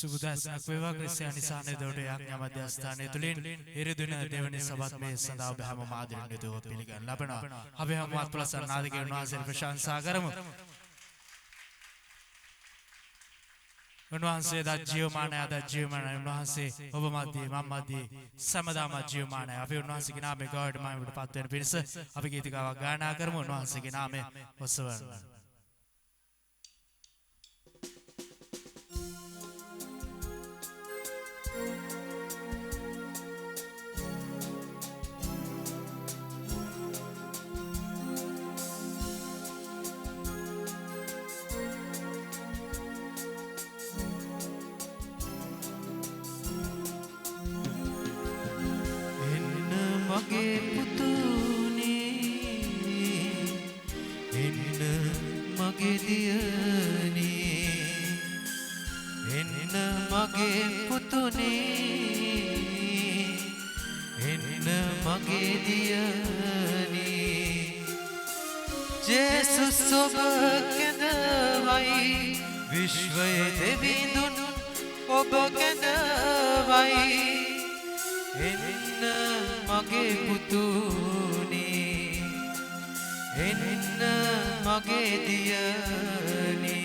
සුබදස්සක් වේවා ක්‍රිස්තියානි සානදෝඩේ ආඥා මධ්‍යස්ථානයේ තුලින් ඉරිදුන දෙවනි සබත් මේ සඳහා ඔබ හැම මාදිරින් යුතුව පිළිගන්න ලබනවා. අපි හැමවත් ප්‍රසන්න ආදිගේ උන්වහන්සේට ප්‍රශංසා කරමු. උන්වහන්සේ දත් ජීවමානය අද ජීවමානය උන්වහන්සේ ඔබ මැදේ මම මැදේ සමදාම ජීවමානය. අපි උන්වහන්සේගේ නාමයෙන් ගෞරවයට මහිමයට පත් වෙන පිණිස අපි ගීතිකාවක් ගායනා කරමු. උන්වහන්සේගේ නාමයෙන් ඔසවන්න. මගේ පුතුනේ එන්න මගේ දියනේ එන්න මගේ පුතුනේ එන්න මගේ දියනේ ජේසුස් ඔබ කැඳවයි විශ්වයේ දෙවිඳුන් ඔබ කැඳවයි එන්න මගේ පුතුනේ එන්න මගේ දියනේ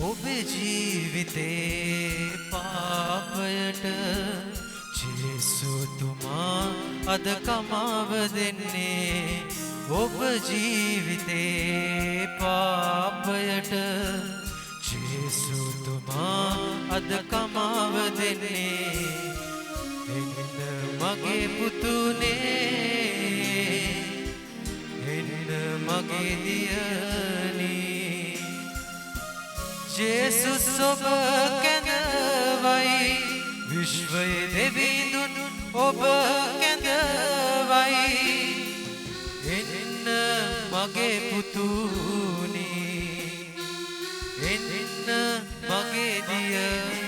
ඔබේ ජීවිතේ පාපයට ජේසුතුමා අද කමාව දෙන්නේ ඔබ ජීවිතේ පාපයට ජේසුතුමා අද කමාව දෙන්නේ එන්න මගේ පුතුනේ එන්න මගේ දියනේ ජේසුස් ඔබ කැඳවයි විශ්වයේ දෙවිඳුන් ඔබ කැඳවයි එන්න මගේ පුතුනේ එන්න මගේ දියනේ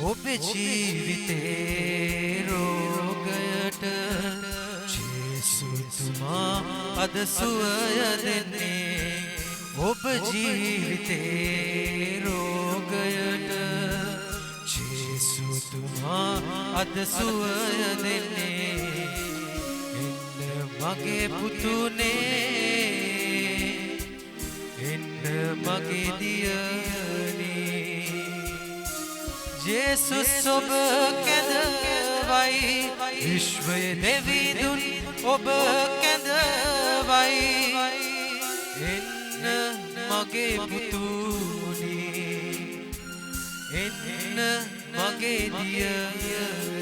ඔබේ ජීවිතේ රෝගයට ජේසුතුමා අද සුවය දෙන්නේ ඔබ ජීවිතේ රෝගයට ජේසුතුමා අද සුවය දෙන්නේ එන්න මගේ පුතුනේ එන්න මගේ දියනේ ජේසුස් ඔබ කැඳවයි විශ්වයේ දෙවිඳුන් ඔබ කැඳවයි එන්න මගේ පුතුනේ එන්න මගේ දියනේ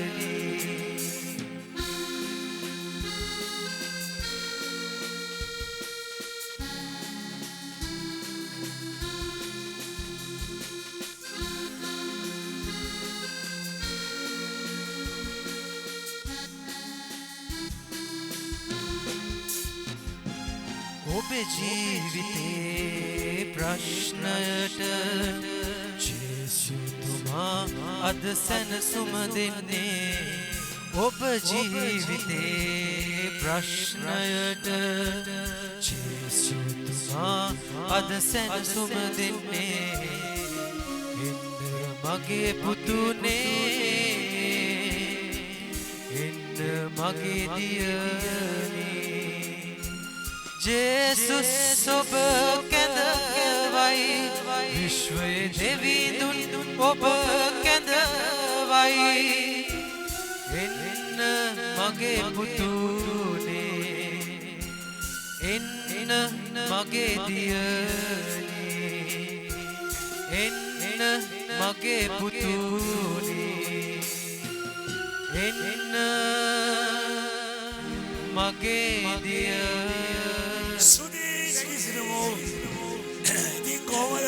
ඔබේ ජීවිතේ ප්‍රශ්නයට ජේසුතුමා අද සැනසුම දෙන්නේ ඔබ ජීවිතේ ප්‍රශ්නයට ජේසුතුමා අද සැනසුම දෙන්නේ එන්න මගේ පුතුනේ එන්න මගේ දියනේ ජේසුස් ඔබ කැඳවයි විශ්වයේ දෙවිඳුන් ඔබ කැඳවයි එන්න මගේ පුතුනේ එන්න මගේ දියනේ එන්න මගේ පුතුනේ එන්න මගේ දිය සුදී නැගිසිනමෝ ඉතින් කොහමද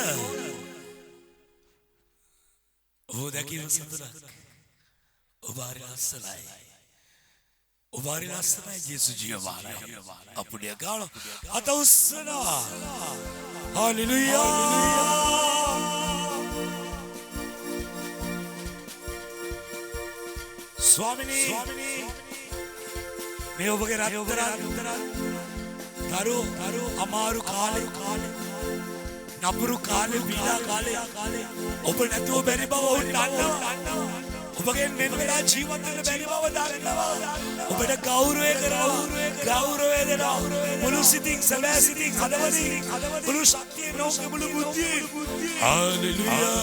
ඔබ දැකීම සතුටක් ඔබ හරි ලස්සනයි ඔබ හරි ලස්සනයි ජේසු ජීවමානයි අපුඩිය ගාන අත උස්සනවා හalleluya ස්වාමිනී මේ ඔබගේ රත්තරන් තරු අමාරු කාලේ නපුරු කාලේ පීඩා කාලේ ඔබ නැතුව බැරි බව ඔවුන් දන්නවා ඔබගේ මෙන්න වෙලා ජීවත් වෙන්න බැරි බව දන්නවා ඔබට ගෞරවය දෙනවා මුළු සිතින් සැබෑ සිතින් හදවතින් මුළු ශක්තියෙන් නෝක මුළු බුද්ධියෙන් හalleluya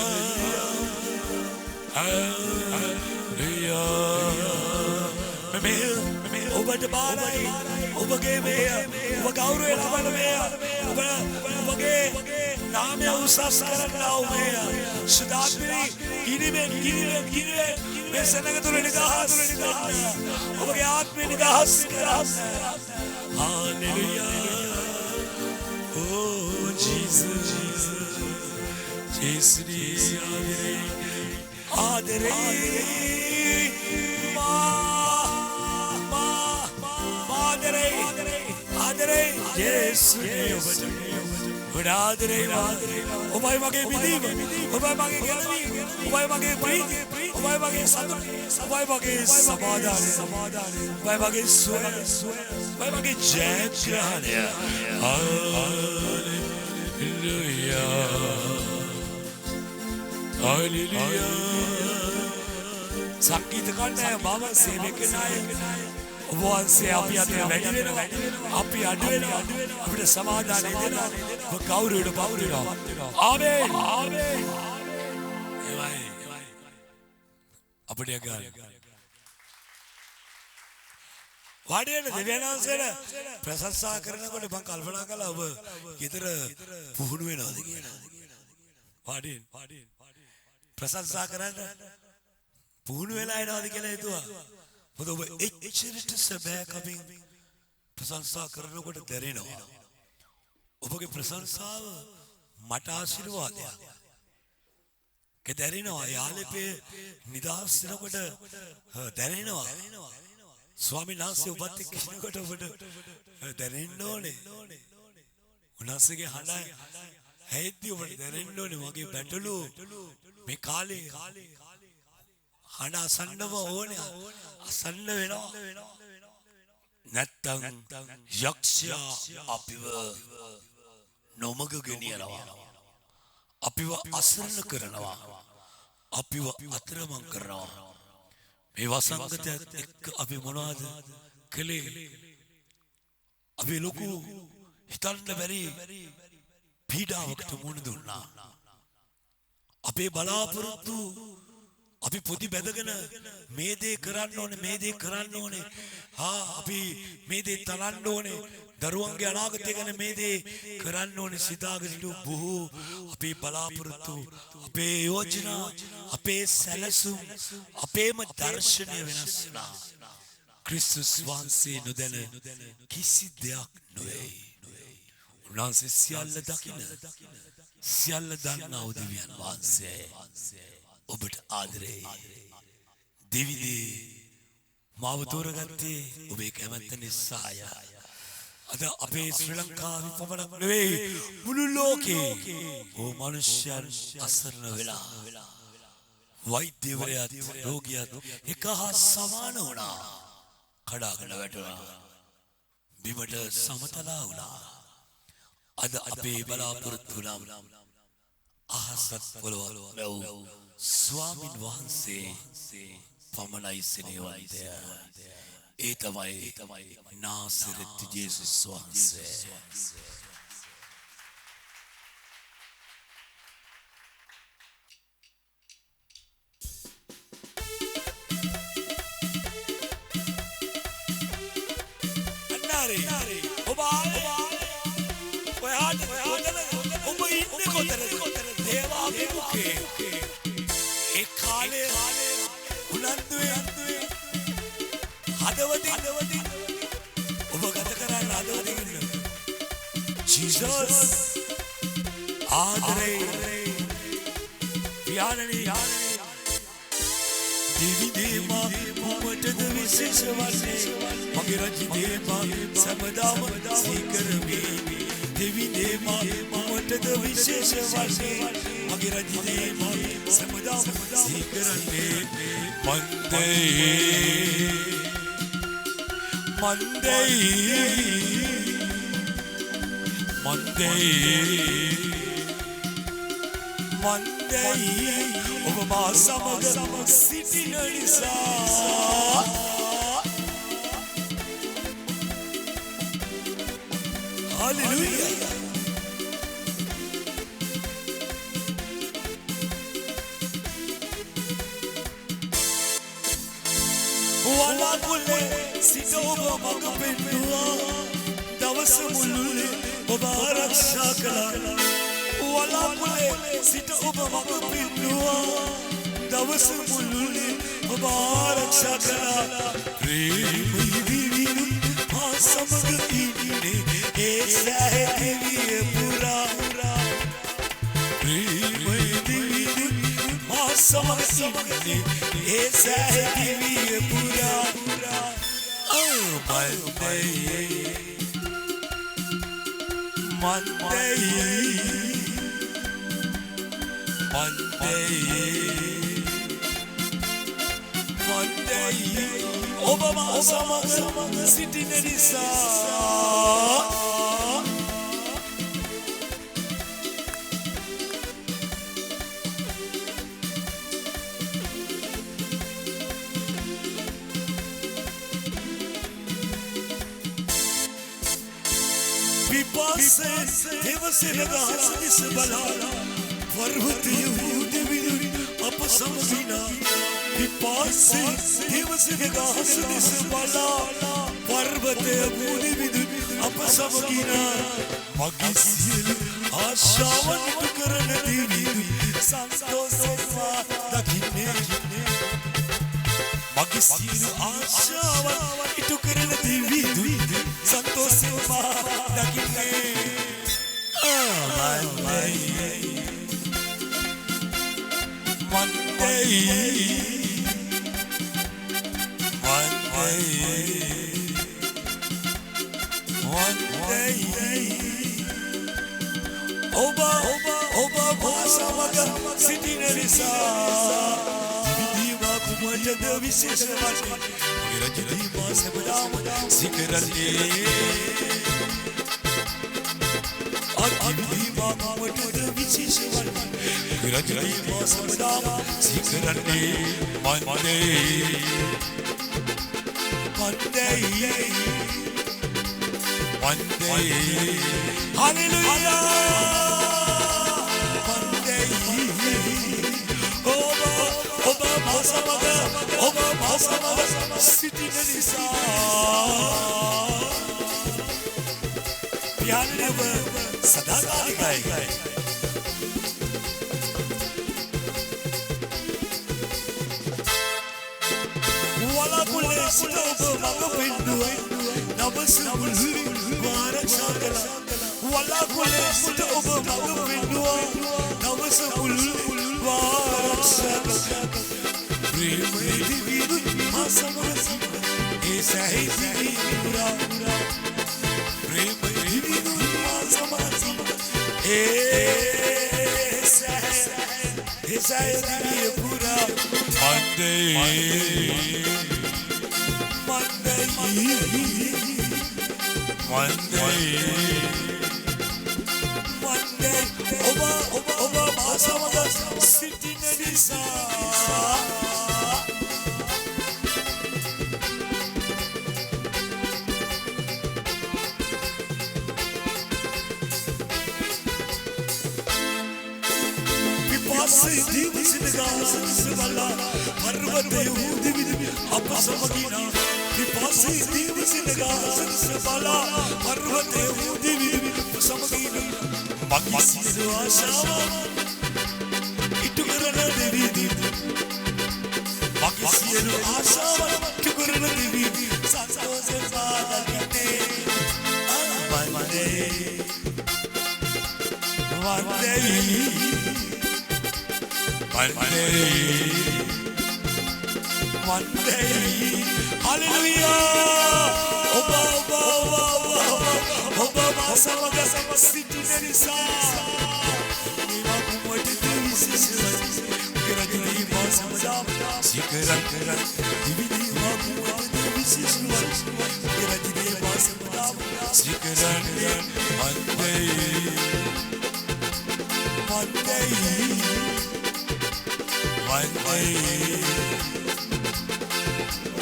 මේ ඔබට බාරයි ඔබගේ මේ ඔබ ගෞරවය ලබන මේ ඔබගේ නාමය උසස් කරන්නා මේ සුදාත්මී ගිනිවෙන් මේ සෙනඟ තුල නිදහස් ඔබගේ ආත්මය නිදහස් කරන්න හalleluya oh jesus ආදරේ ආදරේ ජේසු ඔබට ආදරේ ඔබයි මගේ මිදීම ඔබයි මගේ ගැලවීම ඔබයි මගේ ප්‍රීතිය ඔබයි මගේ සතුට ඔබයි මගේ සමාදානය ඔබයි මගේ සුවය ඔබයි මගේ ජයග්‍රහණය හalleluya හalleluya සංගීත කණ්ඩායම මම සේවය කරන අය ඔබ වහන්සේ අපි අතර වැඩි වෙනවා අපි අඩු වෙනවා අපිට සමාදානය දෙනවා ඔබ ගෞරවයට පත් වෙනවා ආමේන් එවයි අපිට ගන්න වාඩිවෙන්න දෙවියන් වහන්සේට ප්‍රශංසා කරනකොට මම කල්පනා කළා ඔබ ඊතර පුහුණු වෙනවද කියලා වාඩිවෙන්න ප්‍රශංසා කරන්න පුහුණු වෙලා එනවද කියලා හිතුවා මොකද ඔබ එච්චරට සැබෑ කමින් ප්‍රශංසා කරනකොට දැනෙනවා ඔබගේ ප්‍රශංසාව මට ආශිර්වාදයක් දැනෙනවා යාලපේ නිදහස් වෙනකොට දැනෙනවා ස්වාමීන් වහන්සේ ඔබත් එක්ක ඉන්නකොට ඔබට දැනෙන්න ඕනේ උන්වහන්සේගේ හඬ ඇහෙද්දී ඔබට දැනෙන්න ඕනේ මගේ බැටළු මේ කාලේ හඬ අසන්නම ඕනේ අසන්න වෙනවා නැත්තම් යක්ෂයා අපිව නොමග ගෙනියනවා අපිව අසරණ කරනවා අපිව අතරමං කරනවා මේ වසංගතයත් එක්ක අපි මොනවද කළේ අපි ලොකු හිතන්න බැරි පීඩාවකට මුහුණ දුන්නා අපේ බලාපොරොත්තු අපි පොඩි බැදගෙන මේ දේ කරන්න ඕනේ අපි මේ දේ තනන්න ඕනේ දරුවන්ගේ අනාගතය ගැන මේ දේ කරන්න ඕනේ සිතාගෙන ඉඳු බොහෝ අපේ බලාපොරොත්තු අපේ යෝජනා අපේ සැලසුම් අපේම දර්ශනය වෙනස් වුණා ක්‍රිස්තුස් වහන්සේ නොදැන කිසි දෙයක් නොවේ උන්වහන්සේ සියල්ල දකින සියල්ල දන්නා දෙවියන් වහන්සේ ඔබට ආදරේ දෙවිදේ මාව තෝරගත්තේ ඔබේ කැමැත්ත නිසාය අද අපේ ශ්‍රී ලංකාවේ පමණක් නෙවෙයි මුළු ලෝකේ ඕ මනුෂ්‍යයන් අසරණ වෙලා වෛද්‍යවරයාත් රෝගියාත් එක හා සමාන වුණා කඩාගෙන වැටුණා බිමට සමතලා වුණා අද අපේ බලාපොරොත්තු නම් අහසත් පොළොව ලැබු ස්වාමින් වහන්සේ පමණයි සෙනෙහවන්තය ඒ තමයි නාසරෙත් ජේසුස් වහන්සේ අන්නාරේ ඔබ ඔයාට ඔබ ඉන්නේ කොතනද දේවාභිමුඛේ ඒ කාලේ උනන්දුවේ හදවතින් ඔබ ගත කරන්න හදවතින් Jesus ආදරේ පියාණනි देवी देवा मोमटद विशेष वाले मगे रज देवा समदाम सीकर में देवी देवा मोमटद विशेष वाले मगे रज देवा समदाम सीकर में मंदे मंदे मंदे मंदे ඔබ මා සමග සිටින නිසා හලෙලූයා වලාකුලේ සිට ඔබ මඟ පෙන්නුවා දවස මුළුල්ලේ ඔබ ආරක්ෂා කළා වලාකුලේ සිට ඔබ මඟ පෙන්නුවා දවස මුළුල්ලේ ඔබ ආරක්ෂා කළා ප්‍රේමී දිවිනු මා සමග ඉන්නේ ඒ සැහැදිවිය පුරා ප්‍රේමී දිවිනු මා සමග ඉන්නේ ඒ සැහැදිවිය පුරා Monday Obama sama sitin නිසා पिपासे देवसेना हसदिस बला पर्वत यहूदी विदुरी अपसमविना पिपासे देवसेना हसदिस बला पर्वत यहूदी विदुरी अपसमविना मगे සියලු ආශාවන් ඉටු කරන දෙවි සන්තෝෂෙන්වා දකින්නේ මගේ සියලු ආශාවන් ඉටු කරන දෙවි සන්තෝෂෙන්වා දකින්නේ Oba masamaga sitin නිසා දිවිදීවා කුමටද විශේෂ වශයෙන් රජදීවා සබදාම සිකරන්නේ අදිවිදීවා කුමටද විශේෂ වශයෙන් රජදීවා සබදාම සිකරන්නේ Monday Hallelujah Oba masamaga sitin නිසා පියාණව සදාකාලිකයි වලාකුලේ සිට ඔබ මඟ පෙන්නුවා දවස මුළුල්ලේ ආරක්ෂා කළා වලාකුලේ සිට ඔබ මඟ පෙන්නුවා දවස මුළුල්ලේ ආරක්ෂා කළා ප්‍රේමී දිවිනු මා සමග ඒ සැහැදිවි පුරා ප්‍රේමී දිවිනු මා සමග ඒ සැහැදිවි පුරා Monday Oba masamaga sitin නිසා पिपासे देवसेना हसदिस बला पर्वत यहूदी विदुरी अपसमविना पिपासे देवसेना हसदिस बला पर्वत यहूदी विदुरी अपसमविना मगे සියලු ආශාවන් ඉටු කරන දෙවි මගේ සියලු ආශාවන් ඉටු කරන දෙවි සපාදකින්නේ වන්දේ hallelujah oba සමග සිටින නිසා මේවා කුමට දිවිසිසවයි කරගිනී මා සමදා සිකරන් කරන් දිවිදී මා කුමට දිවිසිසවයි කරගිනී මා සමදා සිකරන්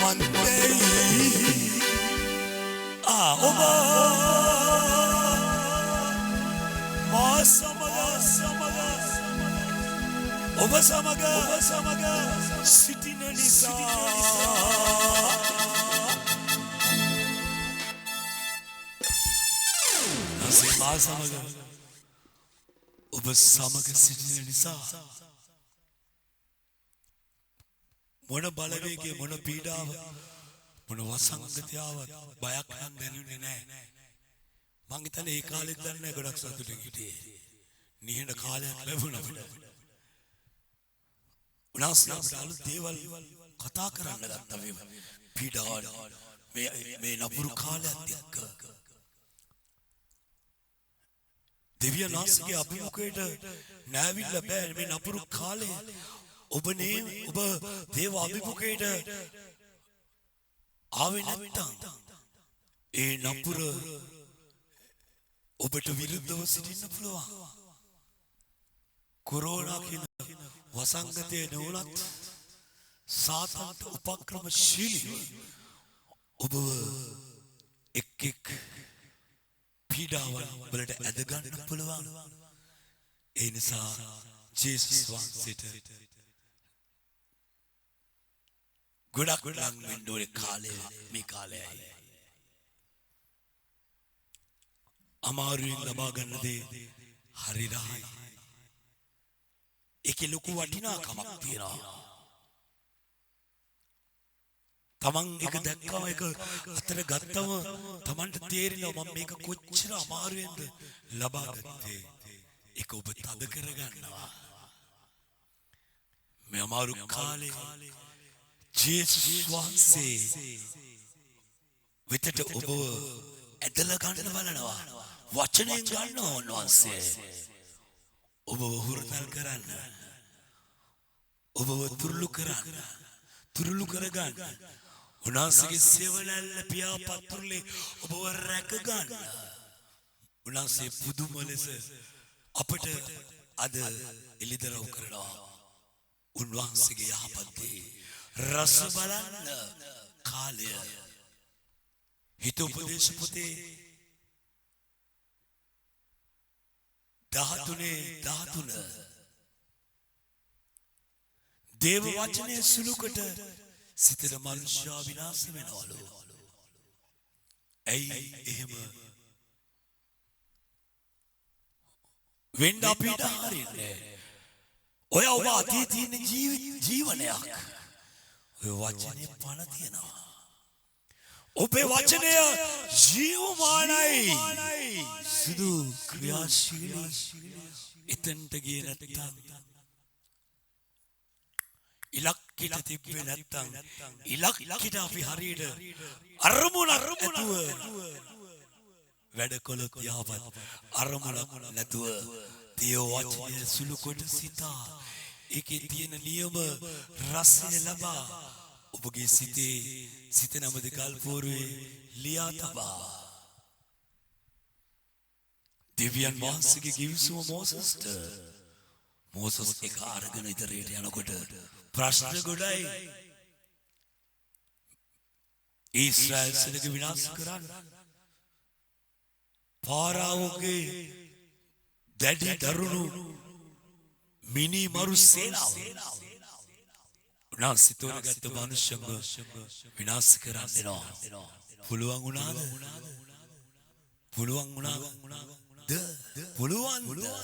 one day oba oba samaga sitina nisa nasi ma samaga oba samaga sitina nisa මොන බලවේගය මොන පීඩාව මොන වසංගතයාව බයක් නම් දැනුනේ නැහැ මං හිතන්නේ ඒ කාලෙත් දන්නේ ගොඩක් සතුටින් හිටියේ නිහඬ කාලයක් ලැබුණා අපිට උනාස්ලා අපිට අලුත් දේවල් කතා කරන්න ගත්තා මේ පීඩාව මේ නපුරු කාලයත් එක්ක දෙවියන් වහන්සේගේ අභිමුඛයට නෑවිල්ලා බෑ මේ නපුරු කාලේ ඔබ දේව අභිමුඛයට ආවේ නැත්තම් ඒ නපුර ඔබට විරුද්ධව සිටින්න පුළුවන් කොරෝනා කියන වසංගතයේ නෝලත් සාතන්ට උපක්‍රමශීලී ඔබ එක් පීඩාවන් වලට ඇද ගන්න පුළුවන් ඒ නිසා ජේසුස් වහන්සේට ගොඩක් ලං වෙන්න ඕනේ කාලය මේ කාලයයි අමාරුවෙන් ලබා ගන්න දේ හරි රහයි ඒකේ ලොකු වටිනාකමක් තියෙනවා තමන් එක දැක්කම එක අතර ගත්තම තමන්ට තේරෙනවා මම මේක කොච්චර අමාරුවෙන්ද ලබා ගත්තේ ඒක ඔබ තද කරගන්නවා මේ අමාරු කාලේ ජේසුස් වහන්සේ වෙතට ඔබ ඇදලා ගන්න බලනවා වචනයෙන් ගන්න ඕනවන්සේ ඔබව හුරුතල් කරන්න ඔබව තුරුළු කරගන්න උන්වහන්සේගේ සෙවණැල්ල පියාපත්තුරුලේ ඔබව රැක ගන්න උන්වහන්සේ පුදුම ලෙස අපට අද එළිදරව් කරනවා උන්වහන්සේගේ යහපත් දේ රස බලන්න කාලය හිත උපදේශ පොතේ 13 දේව වචනය සුළුකට සිතන මනුෂ්‍යයා විනාශ වෙනවලු ඇයි එහෙම වෙන්න අපිට හරින්නේ ඔය ඔබ අතීතයේ ජීවනයක් ඔය වචනේ පණ තියෙනවා ඔබේ වචනය ජීවමානයි සුදු ක්‍රියාශීලී එතනට ගියේ නැත්නම් ඉලක්කයට තිබ්බේ නැත්නම් ඉලක්කයට අපි හරියට අරමුණ නැතුව වැඩ කළොත් යහපත් අරමුණක් නැතුව තිය වචනය සුළු කොට සිතා ඒකේ තියෙන නියම රසය ලබා ඔබගේ සිත නමද කල්පෝරුවේ ලියා තබා දෙවියන් වහන්සේගේ කිවිසුම මෝසස් එක අරගෙන ඉතරයට යනකොට ප්‍රශ්න ගොඩයි ඊශ්‍රායල් සෙනග විනාශ කරන්න පාරාවෝගේ දැඩි දරුණු මිනි මරු සේනාව උන්වහන්සේ තෝරගත්ත මනුෂ්‍යව විනාශ කරන්න දෙනවා පුළුවන් වුණාද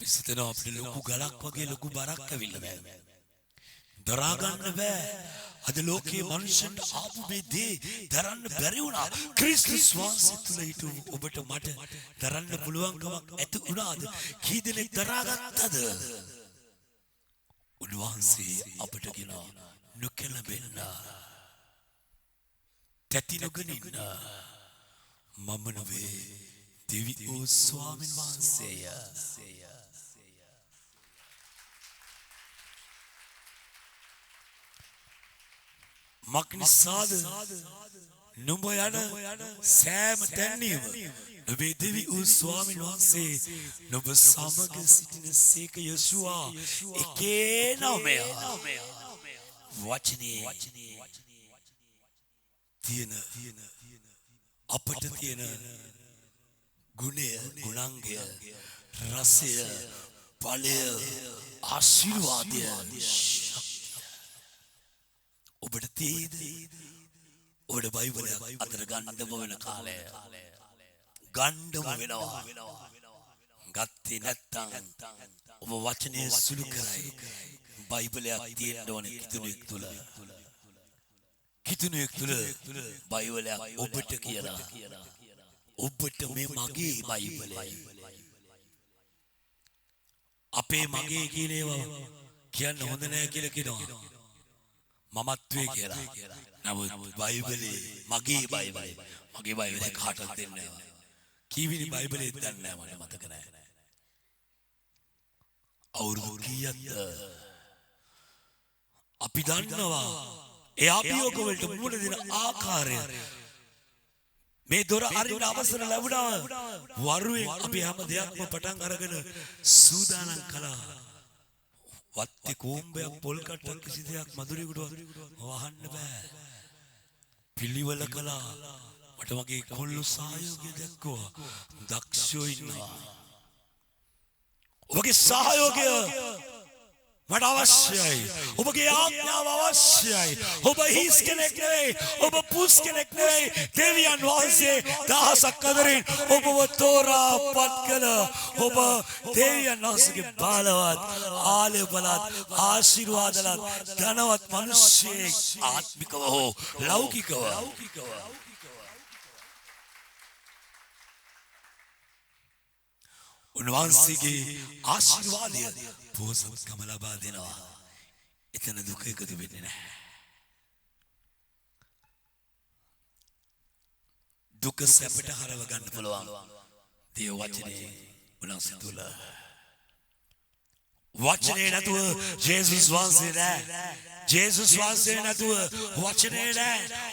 පිසිතනවා අපිට ලොකු ගලක් වගේ ලොකු බරක් ඇවිල්ලා බෑ දරා ගන්න බෑ. අද ලෝකයේ මනුෂ්‍යන්ට ආපු මේ දේ දරන්න බැරි වුණා. ක්‍රිස්තුස් වහන්සේ තුල හිටු ඔබට මට දරන්න පුළුවන්කමක් ඇති වුණාද? කී දෙනෙක් දරාගත්තද? උන්වහන්සේ අපට කියනවා නොකැළඹෙන්න. තැති නොගනින්න. මම නෙවේ දෙවි වූ ස්වාමීන් වහන්සේය. මක්නිසාද නුඹ යන සෑම තැනීම නුඹේ දෙවි වූ ස්වාමීන් වහන්සේ නුඹ සමග සිටින සේක යසුවා එකේ නමය වචනේ තියෙන අපට තියෙන ගුණය ගුණාංගය රසය ඵලය ආශිර්වාදය ඔබට තේද ඔබට බයිබලයක් අතර ගන්නම වෙන කාලය ගන්නම වෙනවා ගත්තේ නැත්තම් ඔබ වචනේ සුළු කරයි බයිබලයක් තියෙන්න ඕනේ කිතුණුවෙක් තුල බයිබලයක් ඔබට කියලා ඔබට මේ මගේ බයිබලයයි අපේ මගේ කියන ඒවා කියන්න හොඳ නැහැ කියලා කියනවා මමත්වේ කියලා. නමුත් බයිබලේ මගේ බයිබලේ කාටවත් දෙන්නේ නැහැ. කීවිනි බයිබලේ දන්නේ නැහැ මට මතක නැහැ. අවුරුදු කීයක්ද? අපි දන්නවා ඒ අභියෝග වලට මුහුණ දෙන ආකාරය. මේ දොර අරින්න අවසර ලැබුණා. වරුවෙන් අපි හැම දෙයක්ම පටන් අරගෙන සූදානම් කළා. වත්තේ කෝම්බයක් පොල් කට්ටක් කිසි දෙයක් මధుරේකට වහන්න බෑ. පිළිවෙල කළා. මට වගේ කොල්ලෝ සහයෝගය දැක්කුවා. දක්ෂයෝ ඉන්නවා. ඔබගේ සහයෝගය මට අවශ්‍යයි. ඔබගේ ආඥාව අවශ්‍යයි. ඔබ හිස් කෙනෙක් නෙවෙයි. ඔබ පුස් කෙනෙක් නෙවෙයි. දෙවියන් වහන්සේ දහසක් අතරින් ඔබව තෝරා පත් කළ ඔබ දෙවියන් වහන්සේගේ බලවත් ආලය බලත් ආශිර්වාදලත් ධනවත් මිනිසෙක් ආත්මිකව හෝ ලෞකිකව උන්වහන්සේගේ ආශිර්වාදය පොසත්කම ලබා දෙනවා. එතන දුක එකතු වෙන්නේ නැහැ. දුක සැපට හරව ගන්න පුළුවන්. දේව වචනේ උන්වහන්සේ තුල. වචනේ නැතුව ජේසුස් වහන්සේ නැහැ. ජේසුස් වහන්සේ නැතුව වචනේ නැහැ.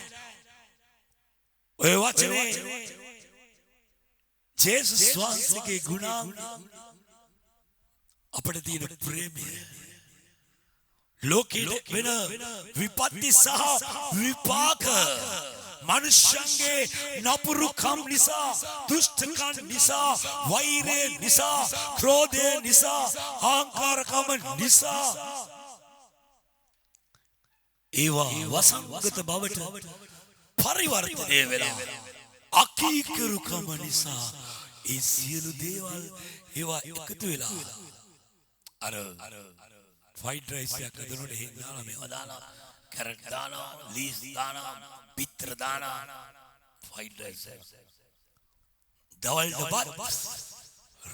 ඔය වචනේ ජේසුස් වහන්සේගේ ගුණාංග අපට තියෙන ප්‍රේමය ලෝකෙට වෙන විපත්ති සහ විපාක මනුෂ්‍යන්ගේ නපුරුකම් නිසා දුෂ්ටකම් නිසා වෛරය නිසා ක්‍රෝධය නිසා අහංකාරකම නිසා ඒවා වසංගත බවට පරිවර්තනය වෙලා අකීකරුකම නිසා ඒ සියලු දේවල් ඒවා එකතු වෙලා අර ෆයිඩ් රයිස් එකක් හදනකොට එහෙන් දාලා මේවා දාලා කැරට් දාලා ලීස් දාලා පිටර දාලා ෆයිඩ් රයිස් දවල්ට බත්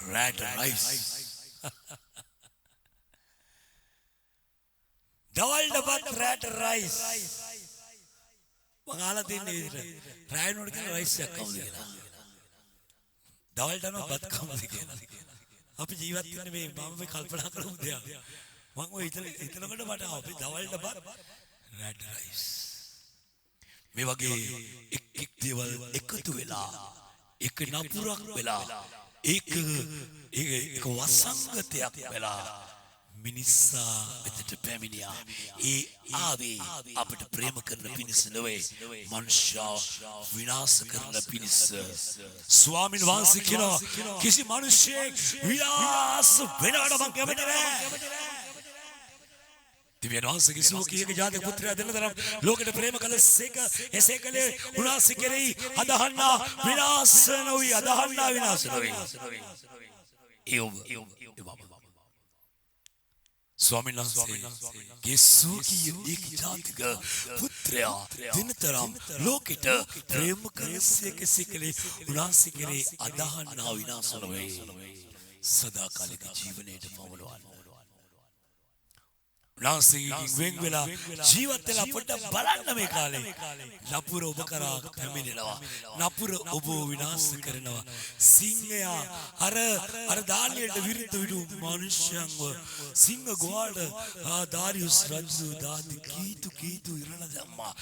රැට රයිස් දවල්ට බත් රැට රයිස් මම අහලා තින්නේ විදිහට රායනෝട് කියන රයිස් එකක් කවුද කියලා දවල්ට නෝ බත් කවුද කියලා අපි ජීවත් වෙන්නේ මේ මම මේ කල්පනා කරමු දෙයක් මම ඔය හිතනකොට මට අපි දවල්ට බත් රැට රයිස් මේ වගේ එක් දේවල් එකතු වෙලා එක නපුරක් වෙලා ඒක වසංගතයක් වෙලා මිනිසා මෙතට පැමිණියා. ඒ ආවේ අපට ප්‍රේම කරන පිණිස නෙවෙයි මනුෂ්‍යව විනාශ කරන පිණිස. ස්වාමීන් වහන්සේ කියනවා කිසි මිනිසෙක් විනාශ වෙනවට මම කැමති නැහැ. දිව්‍යන් වහන්සේ කිසිම කීයක ජාතක පුත්‍රයා දෙන්න තරම් ලෝකෙට ප්‍රේම කළසේක එසේ කලේ උන්වහන්සේ කෙරෙහි අදහන්නා විනාශ නොවි අදහන්නා විනාශ නොවි. ස්වාමීන් වහන්සේගේ සෝකී ඒක ජාතික පුත්‍රයා දිනතරම් ලෝකෙට ප්‍රේම කරසේ කෙසේකලේ උන්වහන්සේ කෙරේ අදහන්නා විනාශ නොවේ සදාකාලික ජීවනයේට පවලවන්න උන්වහන්සේගෙන් වෙන් වෙලා ජීවත් වෙලා පොඩ්ඩක් බලන්න මේ කාලේ නපුර ඔබ කරා පැමිණෙනවා නපුර ඔබ විනාශ කරනවා සිංහයා අර දානියට විරුද්ධ විදු මිනිස්යන්ව සිංහ ගෝල්ඩ දාරියුස් රජු දාති කීතු ඉරණ දැම්මා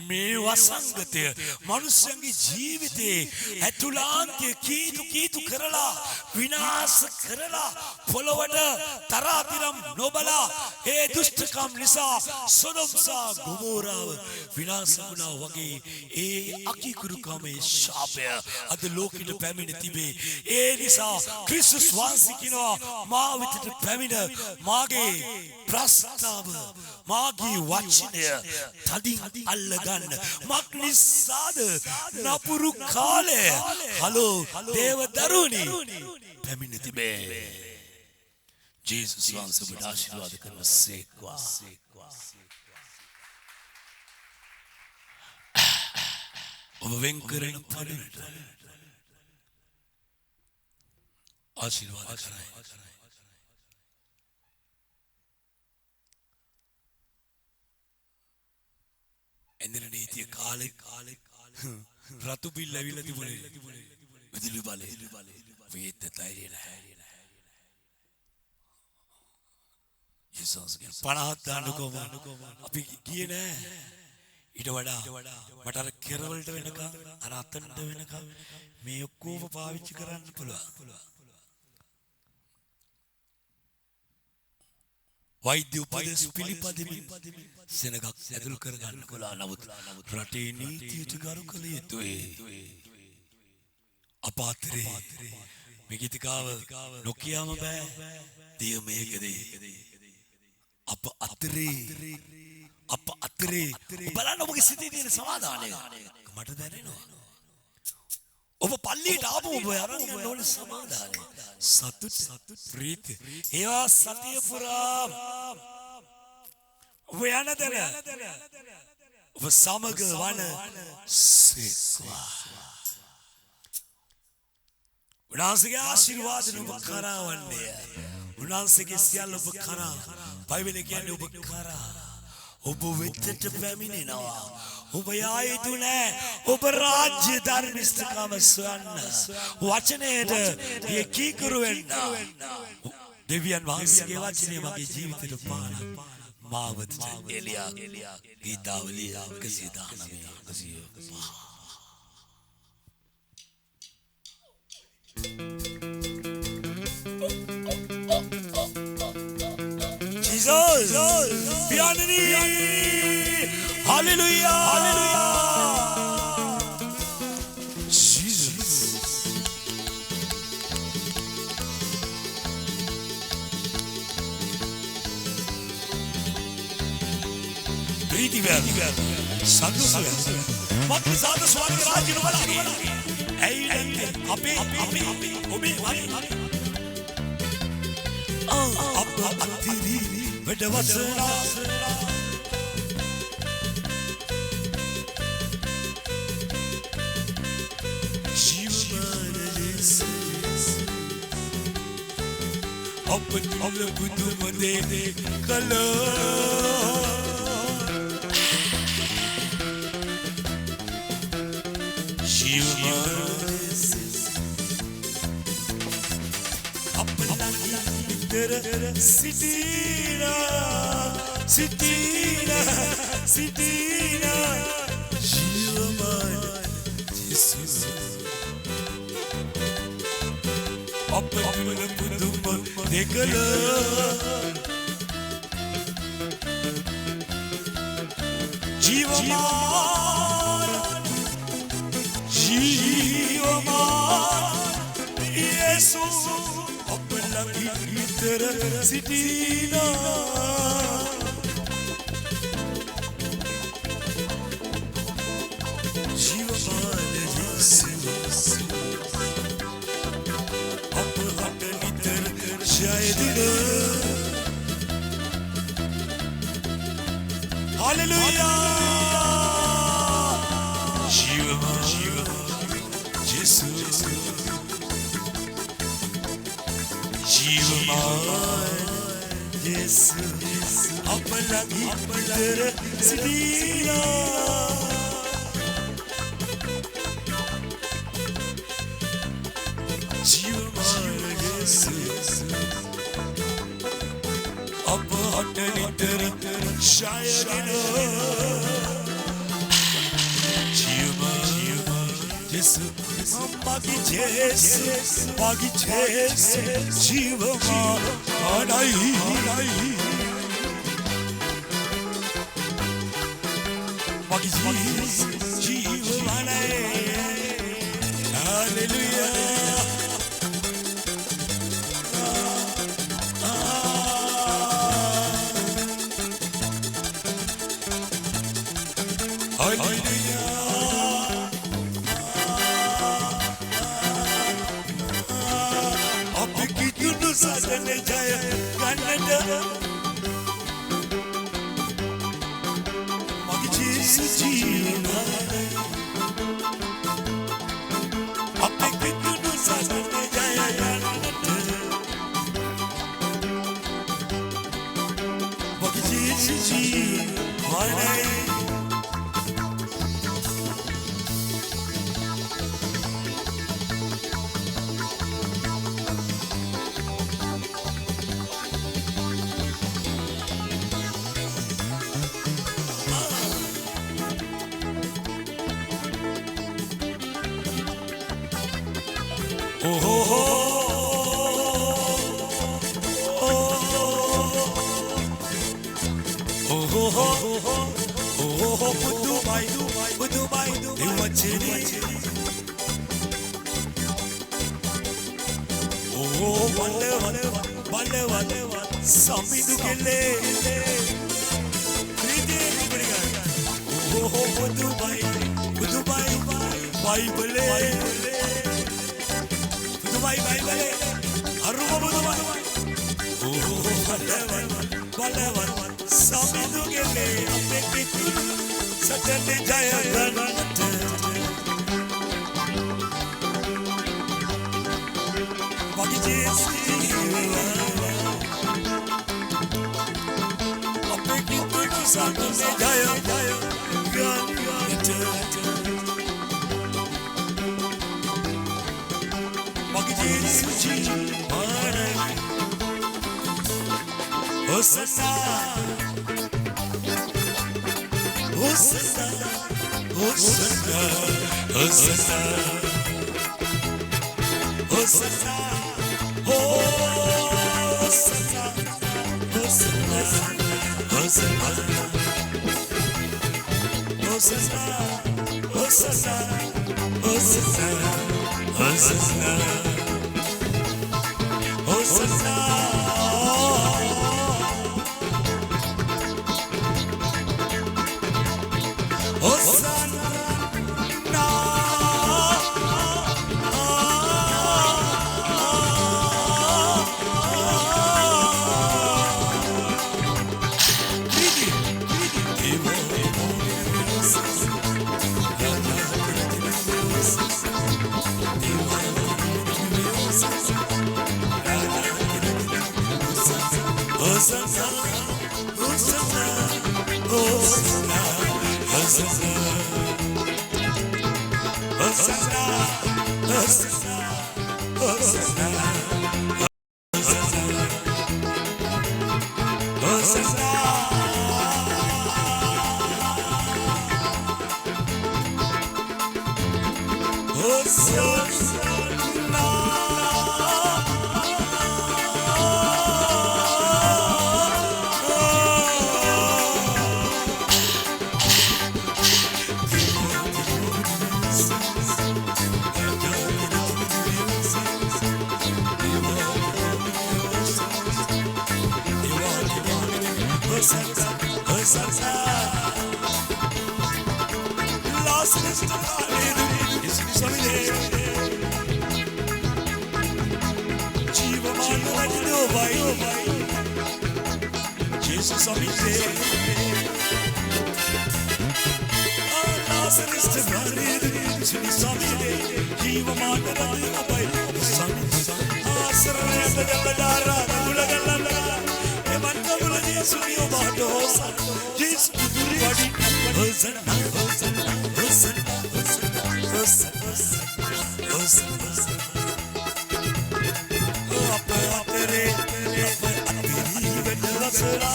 මේ වසංගතය මිනිස්යන්ගේ ජීවිතේ ඇතුළාන්තය කීතු කරලා විනාශ කරලා පොළොවට තරාතිරම් නොබලා ඒ දුෂ්ටකම් නිසා සොදොම් සහ ගොමෝරාව විනාශ වුණා වගේ ඒ අකිකුරුකමේ ශාපය අද ලෝකෙට පැමිණ තිබේ ඒ නිසා ක්‍රිස්තුස් වහන්සේ කියනවා මා වෙතට පැමිණ මාගේ ප්‍රස්තාව මාගේ වචනය තදින් අල්ලගන්න මක් නිසාද නපුරු කාලය හලෝ දේව දරුවනි පැමිණ තිබේ Jesus වහන්සේ ඔබට ආශිර්වාද කරන සේක්වා ඔබ වෙන් කරන පරිණත ආශිර්වාද කරයි එන්දර නීතිය කාලේ රතු බිල් ඇවිල්ලා තිබුණේ විදුලි බලේ වේත තයිරේ නැහැ Jesus කියන 50ක් දාන්නකෝම අපි ගියේ නෑ ඊට වඩා මට අර කෙරවලට වෙනකම් අර අතන්ට වෙනකම් මේ ඔක්කොම පාවිච්චි කරන්න පුළුවන් වෛද්‍ය උපදෙස් පිළිපදිමින් සෙනගක් ඇතුල් කරගන්න පුළුවන් නමුත් රටේ නීතියට ගරු කළ යුතුයි අපාත්‍රේ මේ ගීතිකාව නොකියම බෑ දිය මේකදී අප අතරේ බලන්න ඔබගේ සිතේ තියෙන සමාදානය මට දැනෙනවා ඔබ පල්ලියට ආපු ඔබ අරන් යන ඕනේ සමාදානය සතුට ප්‍රීතිය ඒවා සතිය පුරා ඔබ යන තැන ඔබ සමග වන සේක්වා උන්වහන්සේගේ ආශිර්වාදන ඔබ කරවන්නේ උන්වහන්සේගේ සියල්ල ඔබ කරා බයිබලයේ කියන්නේ ඔබ කරා ඔබ වෙතට පැමිණෙනවා ඔබ යායුතු නෑ ඔබ රාජ්‍ය ධර්මිෂ්ඨකම සොයන්න වචනයේද කීකරු වෙන්න දෙවියන් වහන්සේගේ වචනේ මගේ ජීවිතේට පාන මාවත එලියා ගීතාවලිය 119 Jesus, Pianini, Hallelujah, Jesus. Priti vel, santos vel. Mati sada swami rajya nu balagi. Ei lente, ape, obe, Abba atiri. Vedavasana Shivamanales Open the Budumade color Shivamanales Open the Sitina, Shivaman, Jesus. Open the Buduma, Dekala. Shivaman, Jesus. Open the Sitina. Hallelujah. Shiva, Jesus. Shiva, Jesus. Apalagi, apalagi, Sidia. Shiva, Jesus. Shayadina Jiva Jesu Magi Jesu Magi Jesu Jiva Anai Magi Jesu Jiva Anai Hallelujah. Sadane jaya Canada Magi Jesu Jiva Ape Kitunu Sadane jaya Canada Magi Jesu Jiva Jesus, श्रेष्ठ प्राणीर सुनि स्वामीने जीवमान रति अभय स्वामी आश्रयत जलधारा गुलगलना ए मंगल येसुनि ओबाटो येसु बड़ी Hosanna Hosanna Hosanna Hosanna ओ अपरे अतिरी वेदरसला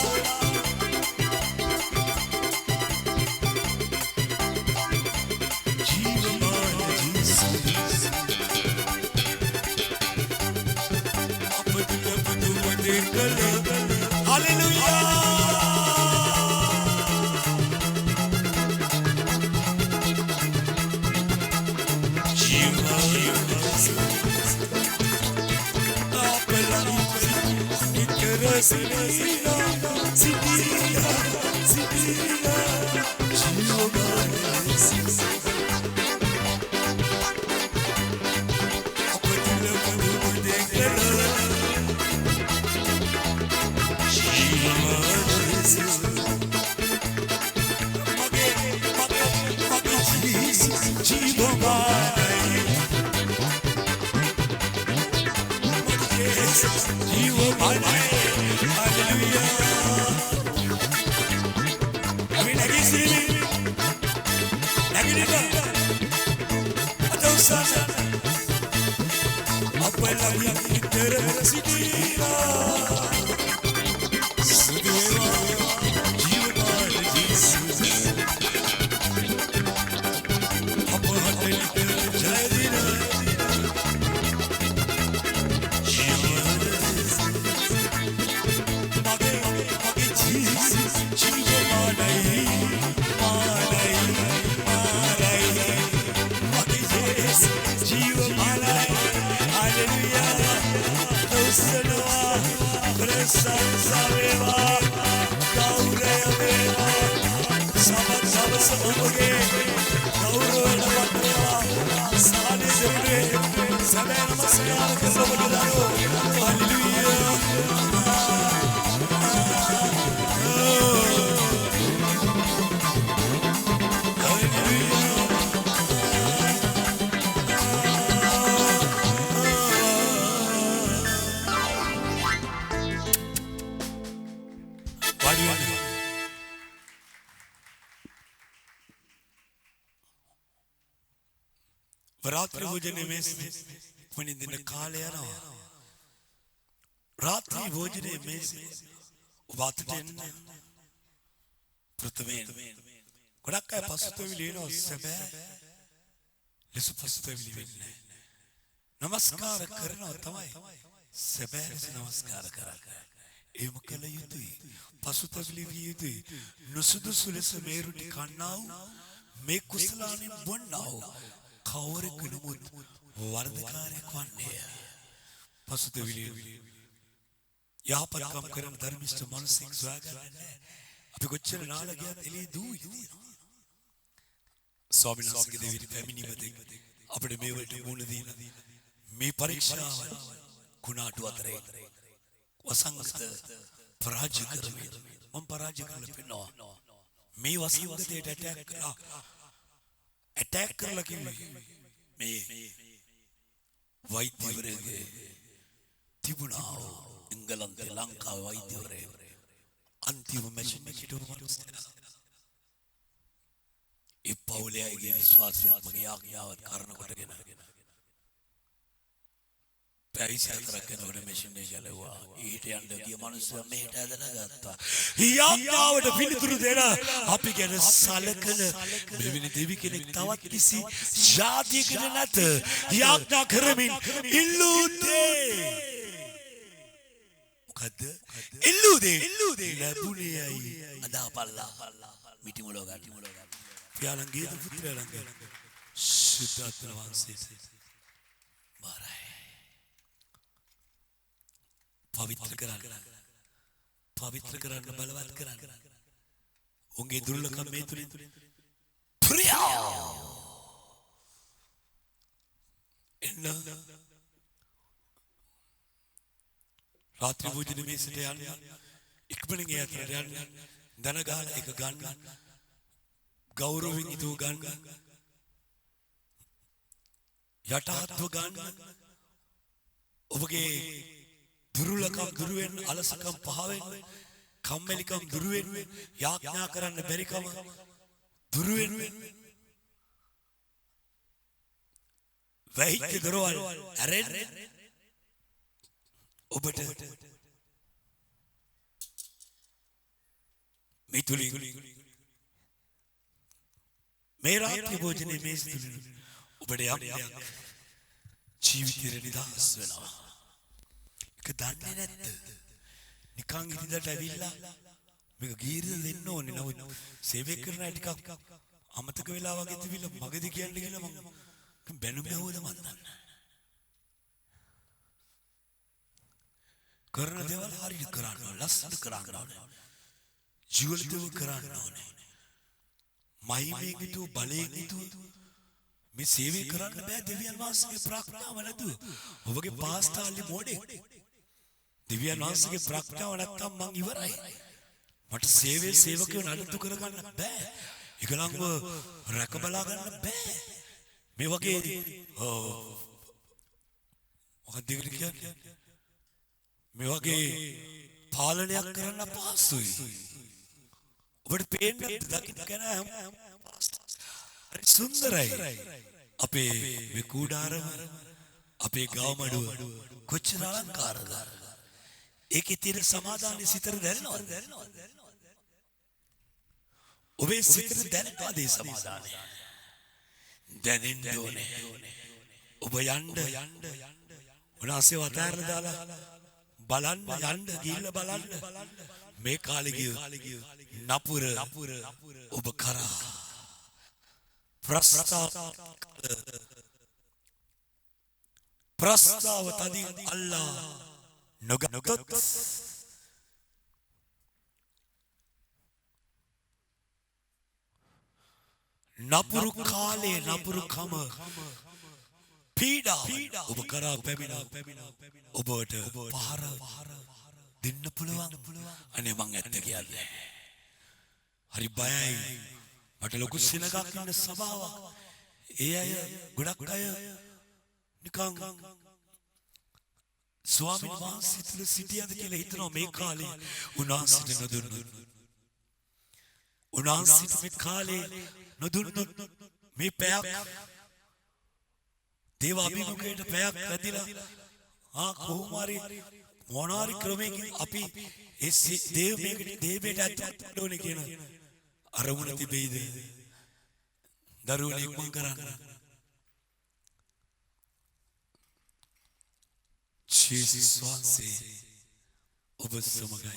Hallelujah. रात्रि भोजने में money दिन काले ना रात्रि भोजने में बात टेन प्रथमे कोड़ा का पसुतो विलीनो सबे लेसु पसुतो विलीने नमस्कार करना तमाय सबे नमस्कार करा ए मुकल युद्धि पसुतो विलीवी युद्धि नुसुदु सुलेस मेरुटी कान्नाउ मे कुसलाने बन्नाउ खावरे कुनुमुत वार्धकारे कौने पसुते विलियो यहाँ पर काम करने धर्मिष्ठ मानसिक स्वागत अभी कुछ चल ना लगे तेरे दूध स्वामी नाथ के देवी फैमिली में देख अपने मेवल टे मूल दी मी परीक्षा कुनाटु अतरे वसंगत पराजय कर हम पराजय कर ले पिनो मी वसंगत अटैक कर लगी मैं वैद्यवरे तिबुनाओ इंग्लैंड लंका वैद्यवरे अंतिम मैच में किटो मनुष्य ये पौले आएगी विश्वासात्मक यावत कारण कोटे ना पैसे यात्रा के नोरे मशीन ने चले हुआ इटे अंडे की मनुष्य में हिटा देना जाता यावत फिर तुरु देना आप ही कहने साले कने बेबी देवी के तावत किसी जाति के नत यातना करमिन इल्लू दे इल्लू दे लबुने आई अदा पल्ला मीठी मुलोगा प्यार अंगे तो पुत्र अंगे सिद्धार्थ नवान से मारा है पवित्र कराना बलवान कराना उनके दुर्लभ में तुले प्रिया इन्ना रात्रि भोजन में से ध्यान एक बनेंगे यात्रा ध्यान धनगाल एक गान ගෞරවයෙන් ඉදව ගන්න යටහත්ව ගන්න ඔබගේ දුර්ලකම් දුරු වෙන්න අලසකම් පහ වෙන්න කම්මැලිකම් දුරු වෙන්න යාඥා කරන්න බැරිකම දුරු වෙන්න වැහිච්ච දරවල් ඇරෙන්න ඔබට මිතුලි මේ රාත්‍රී භෝජනයේ මේස තුලින් ඔබට යම් ජීවිතේ නිදහස් වෙනවා. ඒක දන්නේ නැද්ද? නිකන් ඉදිරියට ඇවිල්ලා මේක ගීර්ද දෙන්න ඕනේ නමුත් සේවය කරන අය ටිකක් අමතක වෙලා වගේ තිබිලා මගදී කියන්නේ කියලා මම බැනුම් ඇහුවද මන් දන්නේ. කරන දේවල් හරියට කරන්න ඕනේ. ලස්සන කරන්න ඕනේ. ජීවිතේව කරන්න ඕනේ. මහිමයෙන් යුතු බලයෙන් යුතු මේ සේවය කරන්න බෑ දෙවියන් වහන්සේගේ ප්‍රඥාව නැතුව. ඔබගේ පාස්තාලි මොඩේ. දෙවියන් වහන්සේගේ ප්‍රඥාව නැත්තම් මං ඉවරයි. මට සේවකයෝ නඩත්තු කරගන්න බෑ. ඒගොල්ලන්ව රැක බලා ගන්න බෑ. මේ වගේ මොකක්ද කියන්නේ? මේ වගේ පාලනයක් කරන්න අපහසුයි. ඔබට පේන්නේ දකින්න කන හරි සුන්දරයි. අපේ මේ කුඩාරම අපේ ගාමඩුව කොච්චර අලංකාරද? ඒකේ තියෙන සමාදානයේ සිතට දැනෙනවද? ඔබේ සිතට දැනෙනවද ඒ සමාදානය? දැනෙන්න ඕනේ. ඔබ යන්න උනාසේ වතාරන දාලා බලන්න යන්න ගිහිල්ලා බලන්න මේ කාලේ ගිය නපුර ඔබ කරා ප්‍රස්තාව තදින් අල්ලා නොගත්තොත් නපුරු කාලේ නපුරු කම පීඩා ඔබ කරා පැමිණ ඔබට පහර දෙන්න පුළුවන්. අනේ මං ඇත්ත කියන්නේ හරි බයයි. මට ලොකු සිනගක් ඉන්න සභාවක්. ඒ අය ගොඩක් අය නිකන් ස්වාමීන් වහන්සේ තුල සිටියද කියලා හිතනවා මේ කාලේ උන්වහන්සේට නොදුන්නොත්. උන්වහන්සේට මේ කාලේ නොදුන්නොත් මේ පැයක් දේව අභිමුඛයට පැයක් රැඳිලා කොහොම හරි මොනාරි ක්‍රමයකින් අපි ඒ දේවයට ඇතුළත් ඕනේ කියන අරමුණ තිබෙයිද? දරුවනේ මං කරන්න. ජේසුස් වහන්සේ ඔබ සමගයි.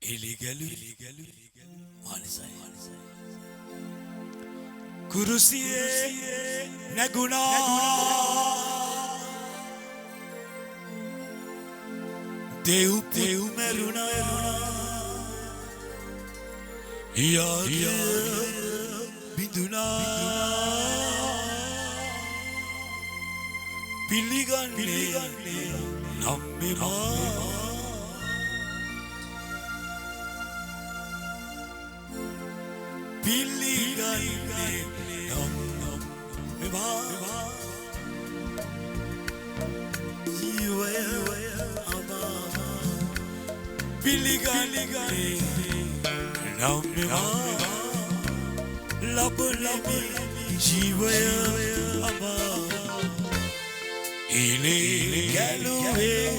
එලි ගැලුයි මානසයි කුරුසියේ නැගුණා දෙව් මරුණා යාය බිඳුනා පිළිගන්නේ නම්මෙමා පිළිගන්නේ නම්මෙමා ජීවය පිළිගන්නේ නම්මෙමා ලබලමි ජීවය අමා ඉලේ ගැලුවේ